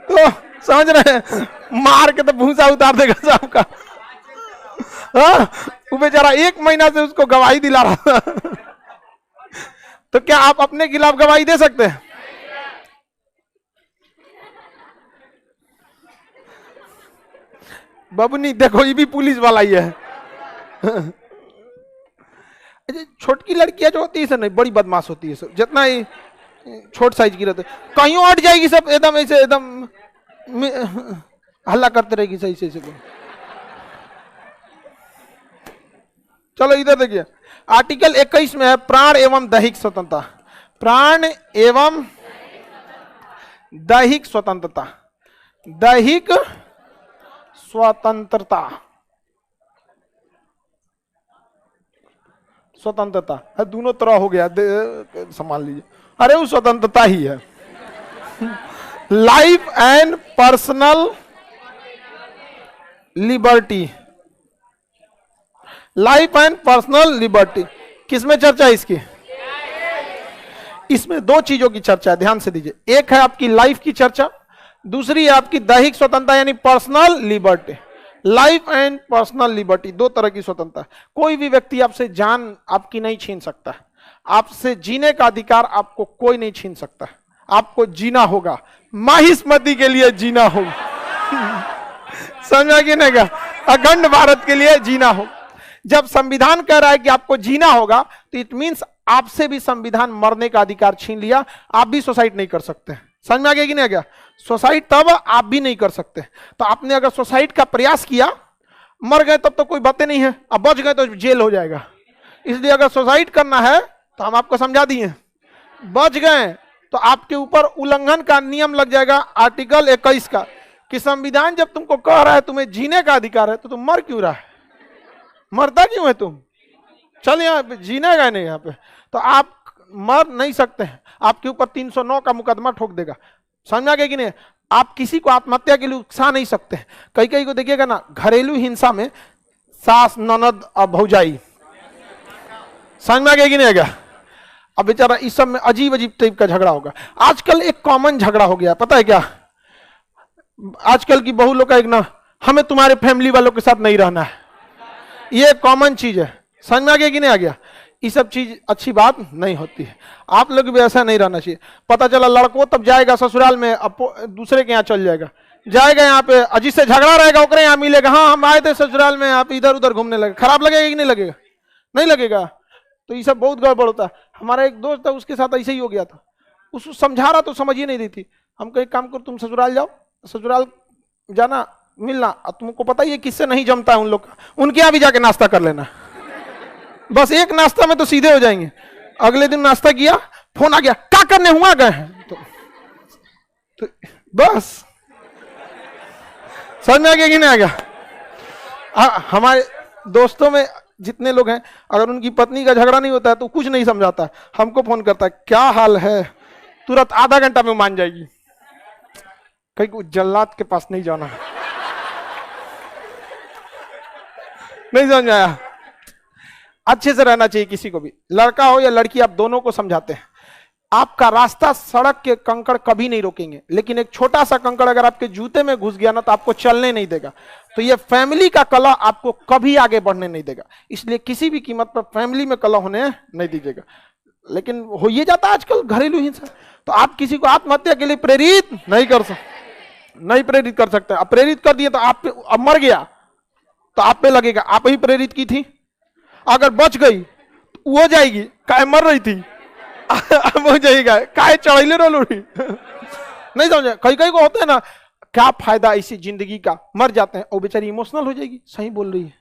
तो समझ रहे हैं, मार के तो भूसा उतार देगा सबका। वो बेचारा 1 महीना से उसको गवाही दिला रहा था। तो क्या आप अपने खिलाफ गवाही दे सकते हैं? बबनी देखो, ये भी पुलिस वाला ही है। छोटकी लड़कियां जो होती है नहीं, बड़ी बदमाश होती है सब, जितना ही छोट साइज की रहती है, कहीं हट जाएगी सब एकदम ऐसे, एकदम हल्ला करते रहेगी सही से। चलो इधर देखिए, आर्टिकल 21 में है प्राण एवं दैहिक स्वतंत्रता। प्राण एवं दैहिक स्वतंत्रता, दैहिक स्वतंत्रता, स्वतंत्रता दोनों तरह हो गया, संभाल लीजिए। अरे वो स्वतंत्रता ही है। Life and personal liberty, life and personal liberty, किसमें चर्चा है इसकी? इसमें 2 चीजों की चर्चा है, ध्यान से दीजिए। एक है आपकी लाइफ की चर्चा, दूसरी है आपकी दैहिक स्वतंत्रता यानी personal liberty. Life and personal liberty, दो तरह की स्वतंत्रता। कोई भी व्यक्ति आपसे जान आपकी नहीं छीन सकता, आपसे जीने का अधिकार आपको कोई नहीं छीन सकता। आपको जीना होगा, माहिष्मती के लिए जीना होगा। समझा कि नहीं? का अखंड भारत के लिए जीना हो। जब संविधान कह रहा है कि आपको जीना होगा, तो इट मींस आपसे भी संविधान मरने का अधिकार छीन लिया। आप भी सुसाइड नहीं कर सकते। समझ में आ गया कि नहीं आ गया? सुसाइड तब आप भी नहीं कर सकते। तो आपने अगर सुसाइड का प्रयास किया, मर गए तब तो कोई बातें नहीं है, अब बच गए तो जेल हो जाएगा। इसलिए अगर सुसाइड करना है तो हम आपको समझा दिए, बच गए तो आपके ऊपर उल्लंघन का नियम लग जाएगा आर्टिकल 21 का, कि संविधान जब तुमको कह रहा है तुम्हें जीने का अधिकार है, तो तुम मर क्यों रहा है? मरता क्यों है तुम? चल यहाँ पे जीने गए नहीं, यहाँ पे तो आप मर नहीं सकते हैं। आपके ऊपर 309 का मुकदमा ठोक देगा। समझ में आ गया कि नहीं? आप किसी को आत्महत्या के लिए उकसा नहीं सकते। कई कई को देखिएगा ना, घरेलू हिंसा में सास, ननद और भौजाई, समझ में आ गया कि नहीं आ गया? अब बेचारा इस सब में अजीब अजीब टाइप का झगड़ा होगा। आजकल एक कॉमन झगड़ा हो गया, पता है क्या? आजकल की बहू लोग का एक ना, हमें तुम्हारे फैमिली वालों के साथ नहीं रहना है, ये कॉमन चीज है। समझ में आ गया कि नहीं आ गया? ये सब चीज अच्छी बात नहीं होती है। आप लोग भी ऐसा नहीं रहना चाहिए। पता चला लड़कों तब जाएगा ससुराल में, अब दूसरे के यहाँ चल जाएगा, यहाँ पे जिससे झगड़ा रहेगा ओकरे यहाँ मिलेगा, हाँ हम आए थे ससुराल में, आप इधर उधर घूमने लगे। खराब लगेगा कि नहीं लगेगा? नहीं लगेगा। तो ये सब बहुत गड़बड़ होता है। हमारा एक दोस्त था, उसके साथ ऐसे ही हो गया था। उसको समझा रहा तो समझ ही नहीं रही थी। हमको एक काम करो, तुम ससुराल जाओ, ससुराल जाना, मिलना, तुमको पता ही है किससे नहीं जमता है उन लोग का, उनके यहाँ भी जाके नाश्ता कर लेना। बस एक नाश्ता में तो सीधे हो जाएंगे। अगले दिन नाश्ता किया, फोन आ गया, क्या करने हुआ गए हैं, तो बस समझ में आ गया कि नहीं आ गया? हमारे दोस्तों में जितने लोग हैं, अगर उनकी पत्नी का झगड़ा नहीं होता है तो कुछ नहीं समझाता, हमको फोन करता है, क्या हाल है, तुरंत आधा घंटा में मान जाएगी। कहीं को जल्लाद के पास नहीं जाना। नहीं समझ आया? अच्छे से रहना चाहिए किसी को भी, लड़का हो या लड़की, आप दोनों को समझाते हैं। आपका रास्ता सड़क के कंकड़ कभी नहीं रोकेंगे, लेकिन एक छोटा सा कंकड़ अगर आपके जूते में घुस गया ना, तो आपको चलने नहीं देगा। तो ये फैमिली का कलह आपको कभी आगे बढ़ने नहीं देगा। इसलिए किसी भी कीमत पर फैमिली में कलह होने नहीं दीजिएगा। लेकिन हो ये जाता है आजकल घरेलू हिंसा, तो आप किसी को आत्महत्या के लिए प्रेरित नहीं कर सकते। आप प्रेरित कर दिए तो आप अब मर गया तो आप पे लगेगा आप ही प्रेरित की थी। अगर बच गई तो वो जाएगी, काहे मर रही थी अब हो जाएगा, काहे चढ़ैले रोल उड़ी। नहीं समझे? कई कई को होता है ना, क्या फायदा इसी जिंदगी का, मर जाते हैं, और बेचारी इमोशनल हो जाएगी। सही बोल रही है,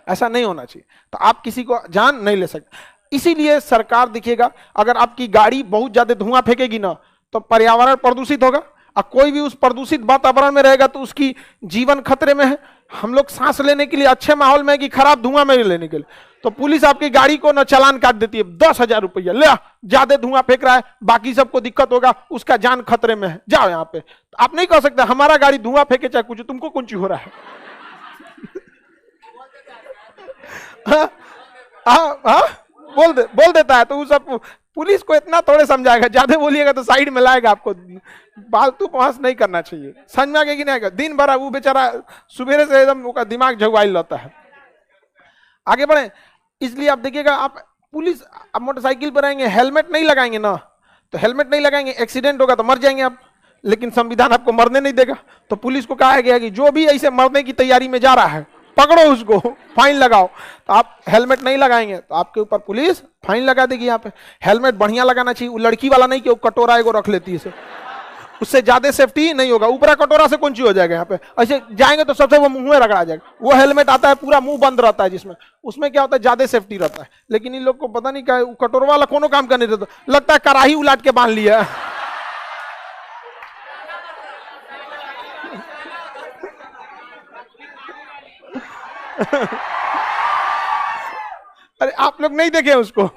ऐसा नहीं होना चाहिए। तो आप किसी को जान नहीं ले सकते। इसीलिए सरकार देखिएगा, अगर आपकी गाड़ी बहुत ज्यादा धुआं फेंकेगी ना, तो पर्यावरण प्रदूषित होगा, और कोई भी उस प्रदूषित वातावरण में रहेगा तो उसकी जीवन खतरे में है। हम लोग सांस लेने के लिए अच्छे माहौल में है कि खराब धुआं में लेने के लिए, तो पुलिस आपकी गाड़ी को न चालान काट देती है, 10,000 रुपया ले, ज्यादा धुआं फेंक रहा है, बाकी सबको दिक्कत होगा, उसका जान खतरे में है, जाओ यहाँ पे। आप नहीं कह सकते हमारा गाड़ी धुआं फेंके चाहे कुछ, तुमको कौन चीज हो रहा है। बोल देता है, तो वो सब पुलिस को इतना थोड़े समझाएगा, ज्यादा बोलिएगा तो साइड में लाएगा आपको। फालतू पहुंच नहीं करना चाहिए। समझ में आ गया कि नहीं आएगा? दिन भर वो बेचारा सुबह से एकदम उसका दिमाग झगवाइल रहता है। आगे बढ़े। इसलिए आप देखिएगा, आप पुलिस, आप मोटरसाइकिल पर आएंगे, हेलमेट नहीं लगाएंगे ना, तो हेलमेट नहीं लगाएंगे, एक्सीडेंट होगा तो मर जाएंगे आप। लेकिन संविधान आपको मरने नहीं देगा। तो पुलिस को कहा गया कि जो भी ऐसे मरने की तैयारी में जा रहा है, पकड़ो उसको, फाइन लगाओ। तो आप हेलमेट नहीं लगाएंगे तो आपके ऊपर पुलिस फाइन लगा देगी। यहाँ पे हेलमेट बढ़िया लगाना चाहिए, वो लड़की वाला नहीं कि वो कटोरा एगो रख लेती है, उससे ज्यादा सेफ्टी नहीं होगा। ऊपरा कटोरा से कौन सी हो जाएगा, यहाँ पे ऐसे जाएंगे तो सबसे वो मुंह में रगड़ा जाएगा। वो हेलमेट आता है पूरा मुंह बंद रहता है, जिसमें उसमें क्या होता है, ज्यादा सेफ्टी रहता है। लेकिन इन लोग को पता नहीं क्या, कटोरा वाला कोनो काम का नहीं रहता, लगता है कड़ाही उलाट के बांध लिया। अरे आप लोग नहीं देखे उसको?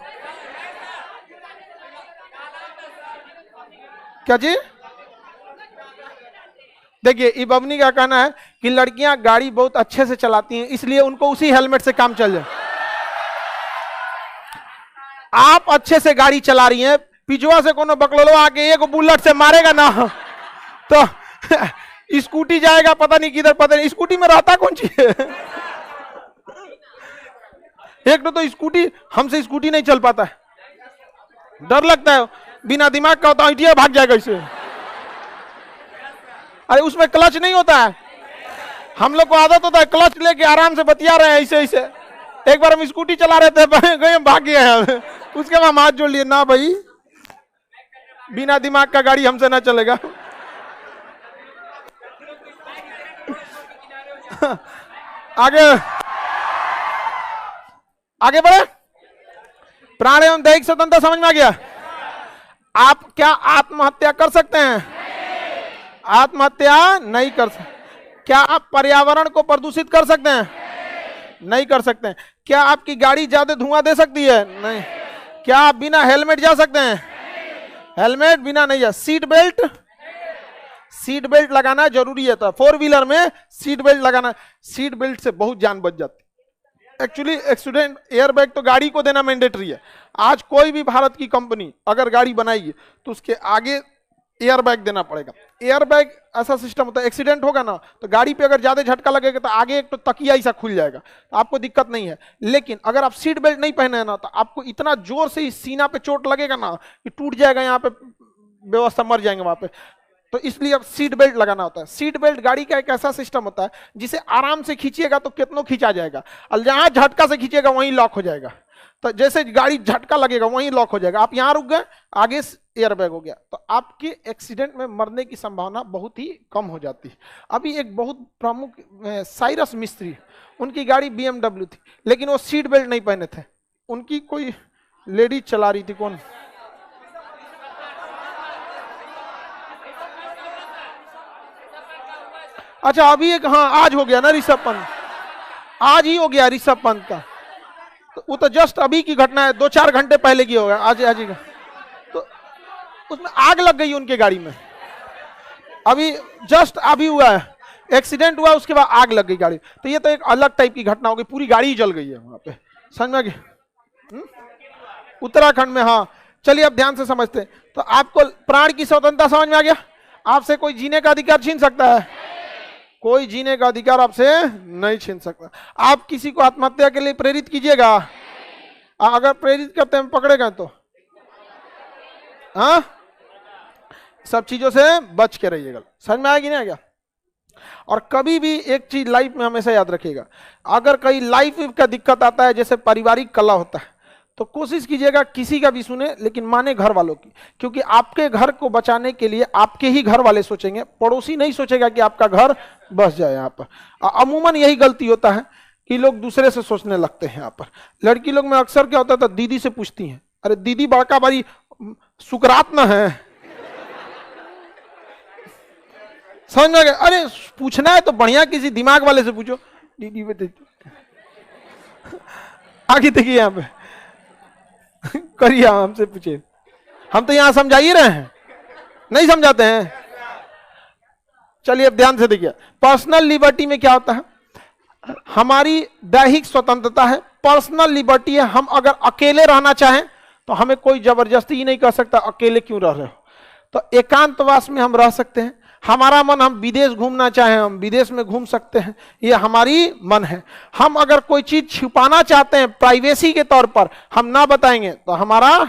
क्या जी? देखिए, इबनी का कहना है कि लड़कियां गाड़ी बहुत अच्छे से चलाती हैं, इसलिए उनको उसी हेलमेट से काम चल जाए। आप अच्छे से गाड़ी चला रही हैं, पिछुआ से कोनो बकलोलो आके एक बुलेट से मारेगा ना, तो स्कूटी जाएगा पता नहीं किधर, पता नहीं स्कूटी में रहता कौन चीज है। एक तो स्कूटी, हमसे स्कूटी नहीं चल पाता है, डर लगता है, बिना दिमाग का होता है भाग जाएगा इसे। अरे उसमें क्लच नहीं होता है, हम लोग को आदत होता है क्लच लेके आराम से बतिया रहे हैं ऐसे ऐसे। एक बार हम स्कूटी चला रहे थे, गए भाग गए हैं, उसके बाद हम हाथ जोड़ लिए, ना भाई बिना दिमाग का गाड़ी हमसे ना चलेगा। आगे आगे बढ़े। प्राण एवं दैहिक स्वतंत्रता समझ में आ गया। आप क्या आत्महत्या कर सकते हैं? आत्महत्या नहीं कर सकते। क्या आप पर्यावरण को प्रदूषित कर सकते हैं? नहीं कर सकते हैं। क्या आपकी गाड़ी ज्यादा धुआं दे सकती है? नहीं। क्या आप बिना हेलमेट जा सकते हैं? हेलमेट बिना नहीं जा। सीट बेल्ट लगाना जरूरी है। तो 4 व्हीलर में सीट बेल्ट लगाना, सीट बेल्ट से बहुत जान बच जाती है। एक्चुअली एक्सीडेंट एयरबैग तो गाड़ी को देना मैंडेटरी है। आज कोई भी भारत की कंपनी अगर गाड़ी बनाएगी तो उसके आगे एयरबैग देना पड़ेगा। एयरबैग ऐसा सिस्टम होता है, एक्सीडेंट होगा ना तो गाड़ी पे अगर ज्यादा झटका लगेगा तो आगे एक तो तकिया ऐसा खुल जाएगा, तो आपको दिक्कत नहीं है। लेकिन अगर आप सीट बेल्ट नहीं पहने हैं ना तो आपको इतना जोर से इस सीना पे चोट लगेगा ना कि टूट जाएगा, यहाँ पे व्यवस्था, मर जाएंगे वहां पे। तो इसलिए अब सीट बेल्ट लगाना होता है। सीट बेल्ट गाड़ी का एक ऐसा सिस्टम होता है जिसे आराम से खींचिएगा तो कितनों खींचा जाएगा, और जहां झटका से खींचेगा वहीं लॉक हो जाएगा। तो जैसे गाड़ी झटका लगेगा वहीं लॉक हो जाएगा। आप यहां रुक गए, आगे एयरबैग हो गया, तो आपके एक्सीडेंट में मरने की संभावना बहुत ही कम हो जाती है। अभी एक बहुत प्रमुख साइरस मिस्त्री, उनकी गाड़ी BMW थी, लेकिन वो सीट बेल्ट नहीं पहने थे। उनकी कोई लेडीज चला रही थी, कौन, अच्छा अभी एक, हाँ आज हो गया ना ऋषभ पंत, आज ही हो गया ऋषभ पंत का। तो वो तो जस्ट अभी की घटना है, 2-4 घंटे पहले की होगा, आज ही का। तो उसमें आग लग गई उनके गाड़ी में, अभी जस्ट अभी हुआ है, एक्सीडेंट हुआ उसके बाद आग लग गई गाड़ी। तो ये तो एक अलग टाइप की घटना हो गई, पूरी गाड़ी ही जल गई है वहां पे, समझ में आ गया। उत्तराखंड में, हाँ चलिए अब ध्यान से समझते हैं। तो आपको प्राण की स्वतंत्रता समझ में आ गया। आपसे कोई जीने का अधिकार छीन सकता है? कोई जीने का अधिकार आपसे नहीं छीन सकता। आप किसी को आत्महत्या के लिए प्रेरित कीजिएगा, अगर प्रेरित करते हैं पकड़ेगा तो, हाँ सब चीजों से बच के रहिएगा। समझ में आएगी ना क्या? और कभी भी एक चीज लाइफ में हमेशा याद रखिएगा, अगर कहीं लाइफ का दिक्कत आता है, जैसे पारिवारिक कलह होता है, तो कोशिश कीजिएगा किसी का भी सुने, लेकिन माने घर वालों की, क्योंकि आपके घर को बचाने के लिए आपके ही घर वाले सोचेंगे, पड़ोसी नहीं सोचेगा कि आपका घर बस जाए। यहाँ पर अमूमन यही गलती होता है कि लोग दूसरे से सोचने लगते हैं। यहाँ पर लड़की लोग में अक्सर क्या होता था, दीदी से पूछती हैं, अरे दीदी बड़का बड़ी सुकरात न है, समझ में गया? अरे पूछना है तो बढ़िया किसी दिमाग वाले से पूछो। दीदी बेटे आगे देखिए, यहाँ पे करिए, हमसे पूछिए, हम तो यहां समझा ही रहे हैं, नहीं समझाते हैं। चलिए अब ध्यान से देखिए, पर्सनल लिबर्टी में क्या होता है, हमारी दैहिक स्वतंत्रता है, पर्सनल लिबर्टी है। हम अगर अकेले रहना चाहें तो हमें कोई जबरदस्ती ही नहीं कर सकता, अकेले क्यों रह रहे हो। तो एकांतवास में हम रह सकते हैं। हमारा मन, हम विदेश घूमना चाहें हम विदेश में घूम सकते हैं, ये हमारी मन है। हम अगर कोई चीज छुपाना चाहते हैं प्राइवेसी के तौर पर, हम ना बताएंगे तो हमारा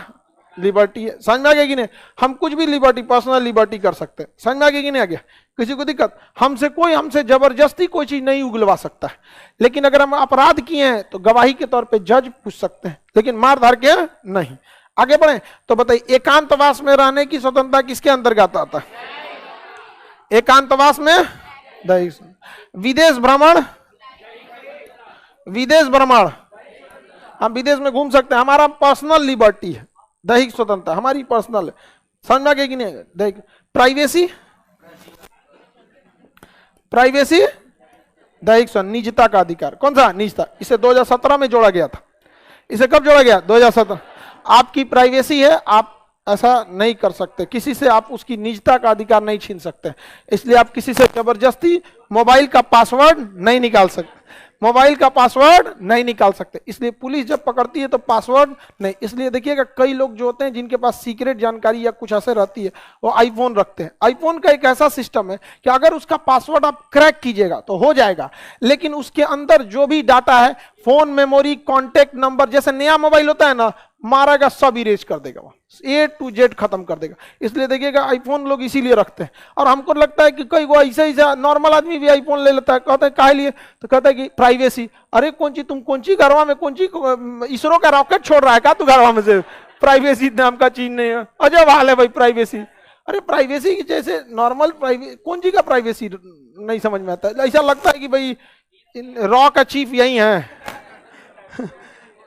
लिबर्टी है। समझ में आ गया कि नहीं? हम कुछ भी लिबर्टी, पर्सनल लिबर्टी कर सकते हैं। समझ में आ गया कि नहीं आ गया? किसी को दिक्कत, हमसे जबरदस्ती कोई चीज नहीं उगलवा सकता है। लेकिन अगर हम अपराध किए हैं तो गवाही के तौर पे जज पूछ सकते हैं, लेकिन मार धार के नहीं। आगे बढ़े तो बताइए, एकांतवास में रहने की स्वतंत्रता किसके अंतर्गत आता है? एकांतवास में विदेश भ्रमण, हम विदेश में घूम सकते हैं, हमारा पर्सनल लिबर्टी है, दैहिक स्वतंत्रता हमारी पर्सनल है। समझ में आ गया कि नहीं? दैहिक प्राइवेसी, दैहिक निजता का अधिकार, कौन सा? निजता। इसे 2017 में जोड़ा गया था। इसे कब जोड़ा गया? 2017। आपकी प्राइवेसी है, आप ऐसा नहीं कर सकते, किसी से आप उसकी निजता का अधिकार नहीं छीन सकते, इसलिए आप किसी से जबरदस्ती मोबाइल का पासवर्ड नहीं निकाल सकते। मोबाइल का पासवर्ड नहीं निकाल सकते, इसलिए पुलिस जब पकड़ती है तो पासवर्ड नहीं। इसलिए देखिएगा कई लोग जो होते हैं जिनके पास सीक्रेट जानकारी या कुछ ऐसे रहती है वो आईफोन रखते हैं। आईफोन का एक ऐसा सिस्टम है कि अगर उसका पासवर्ड आप क्रैक कीजिएगा तो हो जाएगा, लेकिन उसके अंदर जो भी डाटा है, फोन, मेमोरी, कॉन्टेक्ट नंबर, जैसे नया मोबाइल होता है ना, मारेगा सब इरेज कर देगा, A to Z खत्म कर देगा। इसलिए देखिएगा आईफोन लोग इसीलिए रखते हैं। और हमको लगता है कि कई वो ऐसा ऐसा नॉर्मल आदमी भी आईफोन ले लेता है, कहता है काहे लिए, तो कहता है कि प्राइवेसी। अरे कौन ची तुम कौन ची घरवा में कौन ची इसरो का रॉकेट छोड़ रहा है क्या तू घरवा में से, प्राइवेसी नाम का चीज नहीं है, अजब हाल है भाई प्राइवेसी। अरे प्राइवेसी की जैसे नॉर्मल प्राइवेसी, कौन सी का प्राइवेसी नहीं समझ में आता है। ऐसा लगता है कि भाई रॉ का चीफ यही है।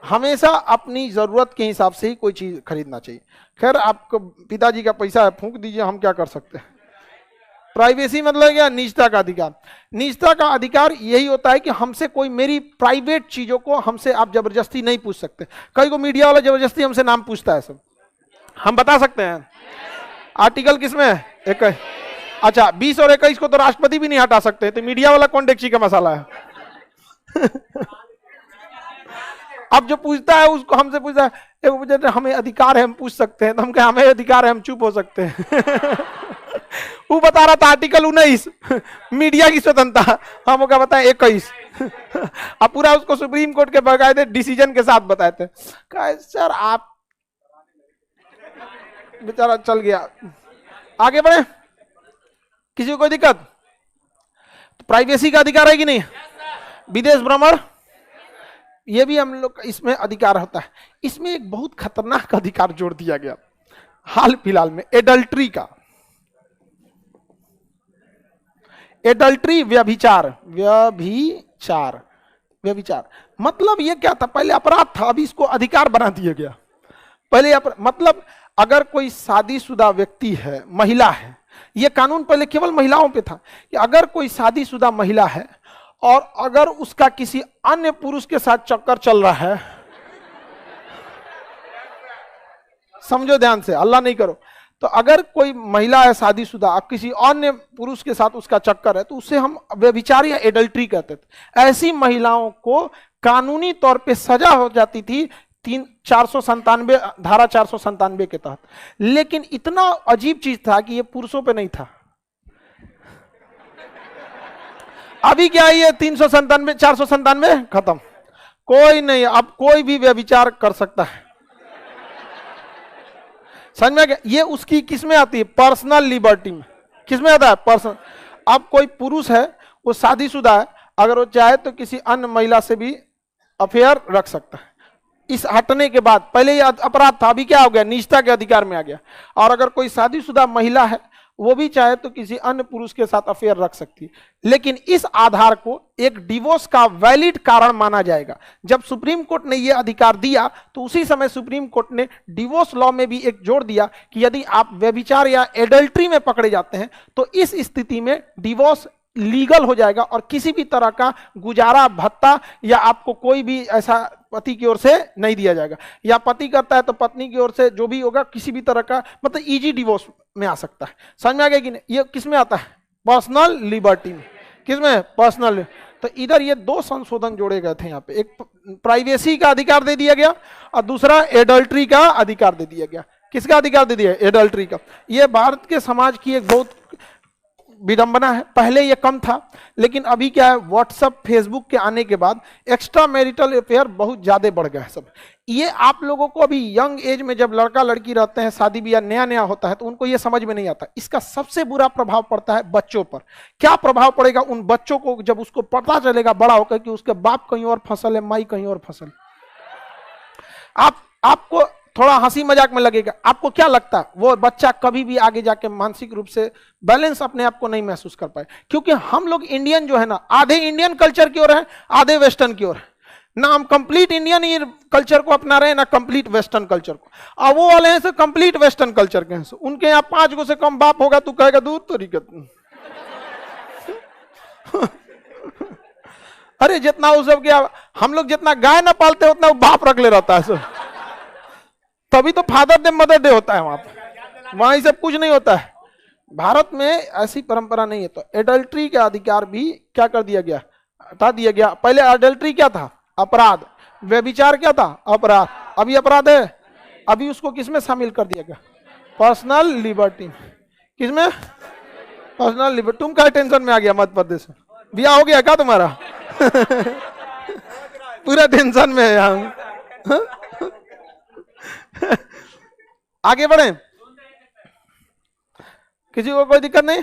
हमेशा अपनी जरूरत के हिसाब से ही कोई चीज खरीदना चाहिए। खैर आपको पिताजी का पैसा है, फूंक दीजिए, हम क्या कर सकते हैं। प्राइवेसी मतलब क्या, निजता का अधिकार। निजता का अधिकार यही होता है कि हमसे कोई मेरी प्राइवेट चीजों को हमसे आप जबरदस्ती नहीं पूछ सकते। कई को मीडिया वाला जबरदस्ती हमसे नाम पूछता है, सब हम बता सकते हैं। आर्टिकल किसमें है, 21। अच्छा 20 और 21 को तो राष्ट्रपति भी नहीं हटा सकते, तो मीडिया वाला कौन डेक्ची का मसाला है। अब जो पूछता है उसको हमसे पूछता है, हमें अधिकार है हम पूछ सकते हैं, तो हम कहें हमें अधिकार है हम चुप हो सकते हैं। वो बता रहा था आर्टिकल 19 मीडिया की स्वतंत्रता, हम क्या बताएं 21। अब पूरा उसको सुप्रीम कोर्ट के बाकायदे डिसीजन के साथ बताए थे। कहा सर आप, बेचारा चल गया। आगे बढ़े, किसी को कोई दिक्कत? तो प्राइवेसी का अधिकार है कि नहीं? विदेश भ्रमण, ये भी हम लोग इसमें अधिकार होता है। इसमें एक बहुत खतरनाक अधिकार जोड़ दिया गया हाल फिलहाल में, एडल्ट्री का। एडल्ट्री व्यभिचार, व्यभिचार, व्यभिचार मतलब ये क्या था, पहले अपराध था, अभी इसको अधिकार बना दिया गया। पहले मतलब अगर कोई शादीशुदा व्यक्ति है, महिला है, यह कानून पहले केवल महिलाओं पे था कि अगर कोई शादीशुदा महिला है और अगर उसका किसी अन्य पुरुष के साथ चक्कर चल रहा है, समझो ध्यान से, अल्लाह नहीं करो, तो अगर कोई महिला है शादीशुदा, अब किसी अन्य पुरुष के साथ उसका चक्कर है, तो उसे हम व्यभिचार या एडल्ट्री कहते थे। ऐसी महिलाओं को कानूनी तौर पे सजा हो जाती थी 497 धारा 497 के तहत। लेकिन इतना अजीब चीज था कि ये पुरुषों पे नहीं था। अभी क्या है, ये 397 497 खत्म, कोई नहीं, अब कोई भी व्यभिचार कर सकता है। समझ में क्या? ये उसकी किसमें आती है, पर्सनल लिबर्टी में। किसमें आता है, पर्सनल। अब कोई पुरुष है, वो शादीशुदा है, अगर वो चाहे तो किसी अन्य महिला से भी अफेयर रख सकता है। इस हटने के बाद, पहले ये अपराध था, अभी क्या हो गया, निजता के अधिकार में आ गया। और अगर कोई शादीशुदा महिला है, वो भी चाहे तो किसी अन्य पुरुष के साथ अफेयर रख सकती है। लेकिन इस आधार को एक डिवोर्स का वैलिड कारण माना जाएगा। जब सुप्रीम कोर्ट ने यह अधिकार दिया तो उसी समय सुप्रीम कोर्ट ने डिवोर्स लॉ में भी एक जोड़ दिया कि यदि आप व्यभिचार या एडल्ट्री में पकड़े जाते हैं तो इस स्थिति में डिवोर्स लीगल हो जाएगा और किसी भी तरह का गुजारा भत्ता या आपको कोई भी ऐसा पति की ओर से नहीं दिया जाएगा, या पति करता है तो पत्नी की ओर से जो भी होगा, किसी भी तरह का मतलब इजी डिवोर्स में आ सकता है। समझ में आ गया कि नहीं? ये किस में आता है, पर्सनल लिबर्टी में। किस में, पर्सनल। तो इधर ये दो संशोधन जोड़े गए थे यहाँ पे, एक प्राइवेसी का अधिकार दे दिया गया और दूसरा एडल्ट्री का अधिकार दे दिया गया। किसका अधिकार दे दिया, एडल्ट्री का। ये भारत के समाज की एक बहुत विडंबना है। पहले ये कम था, लेकिन अभी क्या है, व्हाट्सएप फेसबुक के आने के बाद एक्स्ट्रा मैरिटल अफेयर बहुत ज्यादा बढ़ गया है सब। ये आप लोगों को अभी यंग एज में जब लड़का लड़की रहते हैं, शादी ब्याह नया नया होता है, तो उनको ये समझ में नहीं आता। इसका सबसे बुरा प्रभाव पड़ता है बच्चों पर। क्या प्रभाव पड़ेगा उन बच्चों को, जब उसको पता चलेगा बड़ा होकर कि उसके बाप कहीं और फसल है, माई कहीं और फसल। आपको थोड़ा हंसी मजाक में लगेगा, आपको क्या लगता है वो बच्चा कभी भी आगे जाके मानसिक रूप से बैलेंस अपने आप को नहीं महसूस कर पाए? क्योंकि हम लोग इंडियन जो है ना, आधे इंडियन कल्चर की ओर है, आधे वेस्टर्न की ओर है ना। हम कंप्लीट इंडियन कल्चर को अपना रहे हैं ना कंप्लीट वेस्टर्न कल्चर को। अब वो वाले हैं से कंप्लीट वेस्टर्न कल्चर के हैं, उनके यहाँ 5 गो से कम बाप होगा तू कहेगा दूर तो रिकत। अरे जितना वो सब क्या, हम लोग जितना गाय ना पालते उतना वो बाप रख ले रहता है सब। तभी तो फादर डे मदर डे होता है वहां पर, वहां सब कुछ नहीं होता है। भारत में ऐसी परंपरा नहीं है। तो एडल्ट्री का अधिकार भी क्या कर दिया गया, हटा दिया गया। पहले अडल्ट्री क्या था? अपराध। व्यभिचार क्या था? अपराध। अभी अपराध है। अभी उसको किसमें शामिल कर दिया गया? Personal liberty. किसमें? Personal liberty. तुम क्या टेंशन में आ गया? मध्य प्रदेश में ब्याह हो गया क्या तुम्हारा? पूरा टेंशन में है यहाँ। आगे बढ़े, किसी को कोई दिक्कत नहीं?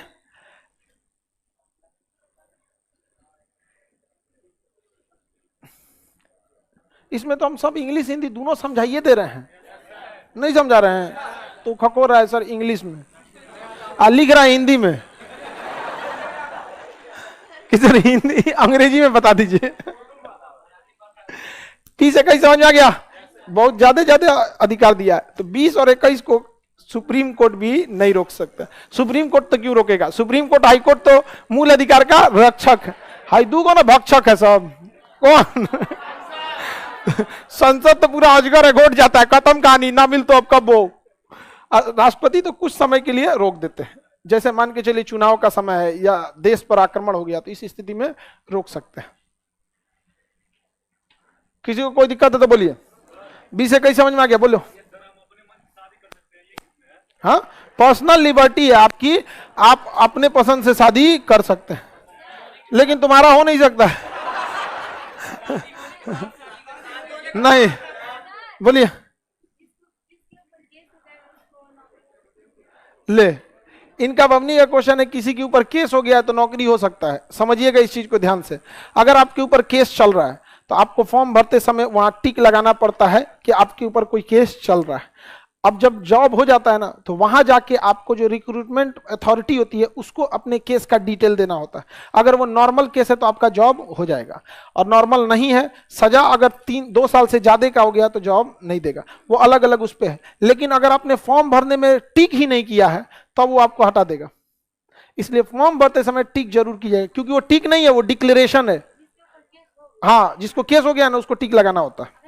इसमें तो हम सब इंग्लिश हिंदी दोनों समझाइए दे रहे हैं, नहीं समझा रहे हैं तो खको रहा है सर इंग्लिश में, लिख रहा है हिंदी में। किसी हिंदी अंग्रेजी में बता दीजिए। 30-21 समझ में आ गया? बहुत ज्यादा अधिकार दिया है, तो 20 और 21 को सुप्रीम कोर्ट भी नहीं रोक सकता। सुप्रीम कोर्ट तो क्यों रोकेगा? सुप्रीम कोर्ट, हाई कोर्ट तो मूल अधिकार का रक्षक है, हाई दू को ना भक्षक है सब। कौन? संसद तो पूरा अजगर है, घोट जाता है, खत्म कहानी, ना मिल तो अब कब वो। राष्ट्रपति तो कुछ समय के लिए रोक देते हैं, जैसे मान के चलिए चुनाव का समय है या देश पर आक्रमण हो गया, तो इस स्थिति में रोक सकते हैं। किसी को कोई दिक्कत है तो बोलिए। 20-21 समझ में आ गया? बोलो। हाँ, पर्सनल लिबर्टी है आपकी, आप अपने पसंद से शादी कर सकते हैं, लेकिन तुम्हारा हो नहीं सकता है। नहीं, बोलिए। ले, इनका बमनी का क्वेश्चन है, किसी के ऊपर केस हो गया है तो नौकरी हो सकता है। समझिएगा इस चीज को ध्यान से। अगर आपके ऊपर केस चल रहा है तो आपको फॉर्म भरते समय वहां टिक लगाना पड़ता है कि आपके ऊपर कोई केस चल रहा है। अब जब जॉब हो जाता है ना, तो वहां जाके आपको जो रिक्रूटमेंट अथॉरिटी होती है उसको अपने केस का डिटेल देना होता है। अगर वो नॉर्मल केस है तो आपका जॉब हो जाएगा, और नॉर्मल नहीं है, सजा अगर 2 साल से ज्यादा का हो गया तो जॉब नहीं देगा। वो अलग अलग उस पर है। लेकिन अगर आपने फॉर्म भरने में टिक ही नहीं किया है तब तो वो आपको हटा देगा। इसलिए फॉर्म भरते समय टिक जरूर की जाए, क्योंकि वो टिक नहीं है, वो डिक्लेरेशन है। हाँ, जिसको केस हो गया ना उसको टिक लगाना होता है।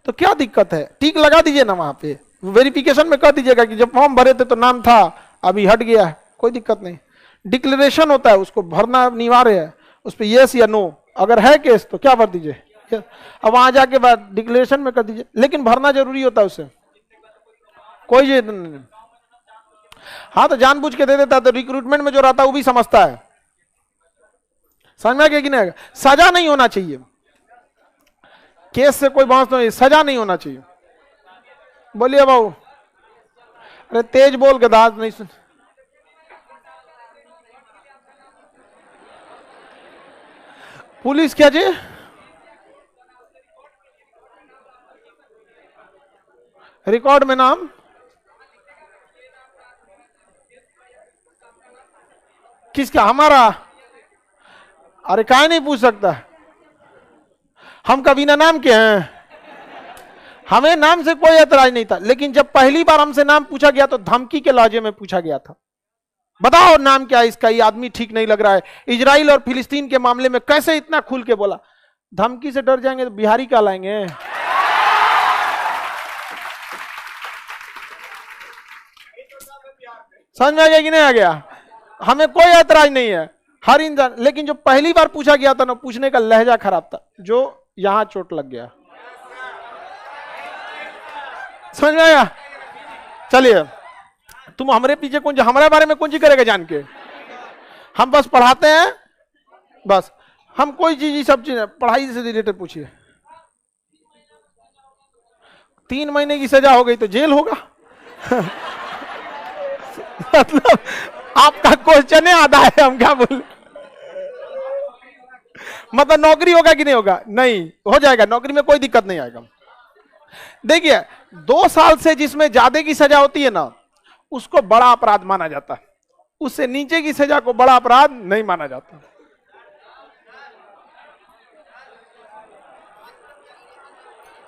तो क्या दिक्कत है? टिक लगा दीजिए ना वहां पे, वेरिफिकेशन में कह दीजिएगा कि जब फॉर्म भरे थे तो नाम था, अभी हट गया है, कोई दिक्कत नहीं। डिक्लेरेशन होता है, उसको भरना अनिवार्य है, उस पर यस या नो। अगर है केस तो क्या भर दीजिए, अब वहां जाके बाद डिक्लेरेशन में कर दीजिए, लेकिन भरना जरूरी होता है उसे, कोई नहीं। हाँ, तो जानबूझ के दे देता है, तो रिक्रूटमेंट में जो रहता है वो भी समझता है। समझ में आ गया कि नहीं? सजा नहीं होना चाहिए, केस से कोई बहस नहीं, सजा नहीं होना चाहिए। बोलिए बाबू। अरे तेज बोल के दांत नहीं सुन। पुलिस क्या जी? रिकॉर्ड में नाम किसका? हमारा? अरे काहे नहीं पूछ सकता? हम कभी ना नाम के हैं, हमें नाम से कोई एतराज नहीं था। लेकिन जब पहली बार हमसे नाम पूछा गया तो धमकी के लहजे में पूछा गया था, बताओ नाम क्या है इसका, ये आदमी ठीक नहीं लग रहा है। इजराइल और फिलिस्तीन के मामले में कैसे इतना खुल के बोला। धमकी से डर जाएंगे तो बिहारी कहलाएंगे। समझ में आ गया कि नहीं आ गया? हमें कोई ऐतराज नहीं है, हर इंसान। लेकिन जो पहली बार पूछा गया था ना, पूछने का लहजा खराब था, जो यहां चोट लग गया। समझ में आया? चलिए, तुम हमारे पीछे कौन, हमारे बारे में कौन सी करेगा जान के? हम बस पढ़ाते हैं, बस। हम कोई चीज, सब चीज पढ़ाई से रिलेटेड पूछिए। 3 महीने की सजा हो गई तो जेल होगा। मतलब आपका क्वेश्चन है आधा है, हम क्या बोले? मतलब नौकरी होगा कि नहीं होगा? नहीं हो जाएगा, नौकरी में कोई दिक्कत नहीं आएगा। देखिए, 2 साल से जिसमें ज्यादा की सजा होती है ना, उसको बड़ा अपराध माना जाता है, उससे नीचे की सजा को बड़ा अपराध नहीं माना जाता।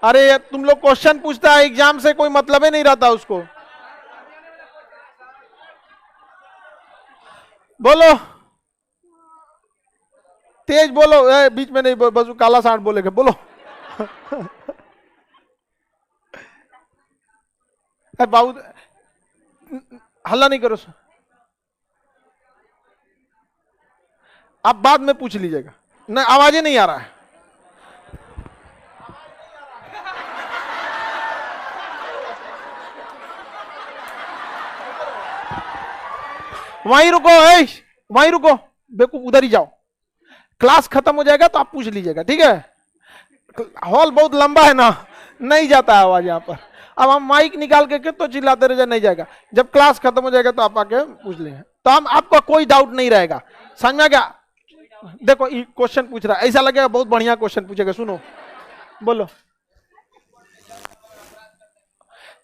अरे तुम लोग क्वेश्चन पूछता है, एग्जाम से कोई मतलब ही नहीं रहता उसको। बोलो, तेज बोलो, बीच में नहीं, बस काला सांड बोलेगा, बोलो। बाबू हल्ला नहीं करो। आप बाद में पूछ लीजिएगा। नहीं, आवाज ही नहीं आ रहा है। वहीं रुको, वहीं रुको बेवकूफ, उधर ही जाओ। क्लास खत्म हो जाएगा तो आप पूछ लीजिएगा, ठीक है? हॉल बहुत लंबा है ना, नहीं जाता है आवाज यहाँ पर। अब हम माइक निकाल के तो चिल्लाते रह जाए, नहीं जाएगा। जब क्लास खत्म हो जाएगा तो आप आके पूछ लेंगे, तो हम आपका कोई डाउट नहीं रहेगा। समझ में आ गया? देखो क्वेश्चन पूछ रहा है, ऐसा लगेगा बहुत बढ़िया क्वेश्चन पूछेगा। सुनो, बोलो।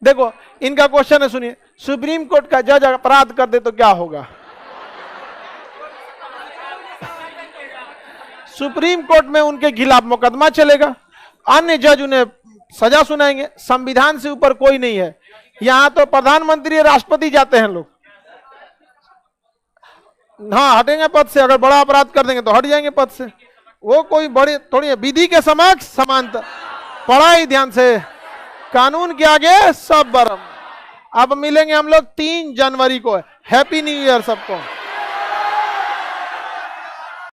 देखो इनका क्वेश्चन है, सुनिए। सुप्रीम कोर्ट का जज अपराध कर दे तो क्या होगा? सुप्रीम कोर्ट में उनके खिलाफ मुकदमा चलेगा, अन्य जज उन्हें सजा सुनाएंगे। संविधान से ऊपर कोई नहीं है। यहां तो प्रधानमंत्री राष्ट्रपति जाते हैं लोग। हाँ, हटेंगे पद से। अगर बड़ा अपराध कर देंगे तो हट जाएंगे पद से। वो कोई बड़ी थोड़ी है। विधि के समक्ष समानता। पढ़ा ही ध्यान से, कानून के आगे सब बरम। अब मिलेंगे हम लोग 3 जनवरी को। हैप्पी न्यू ईयर सबको।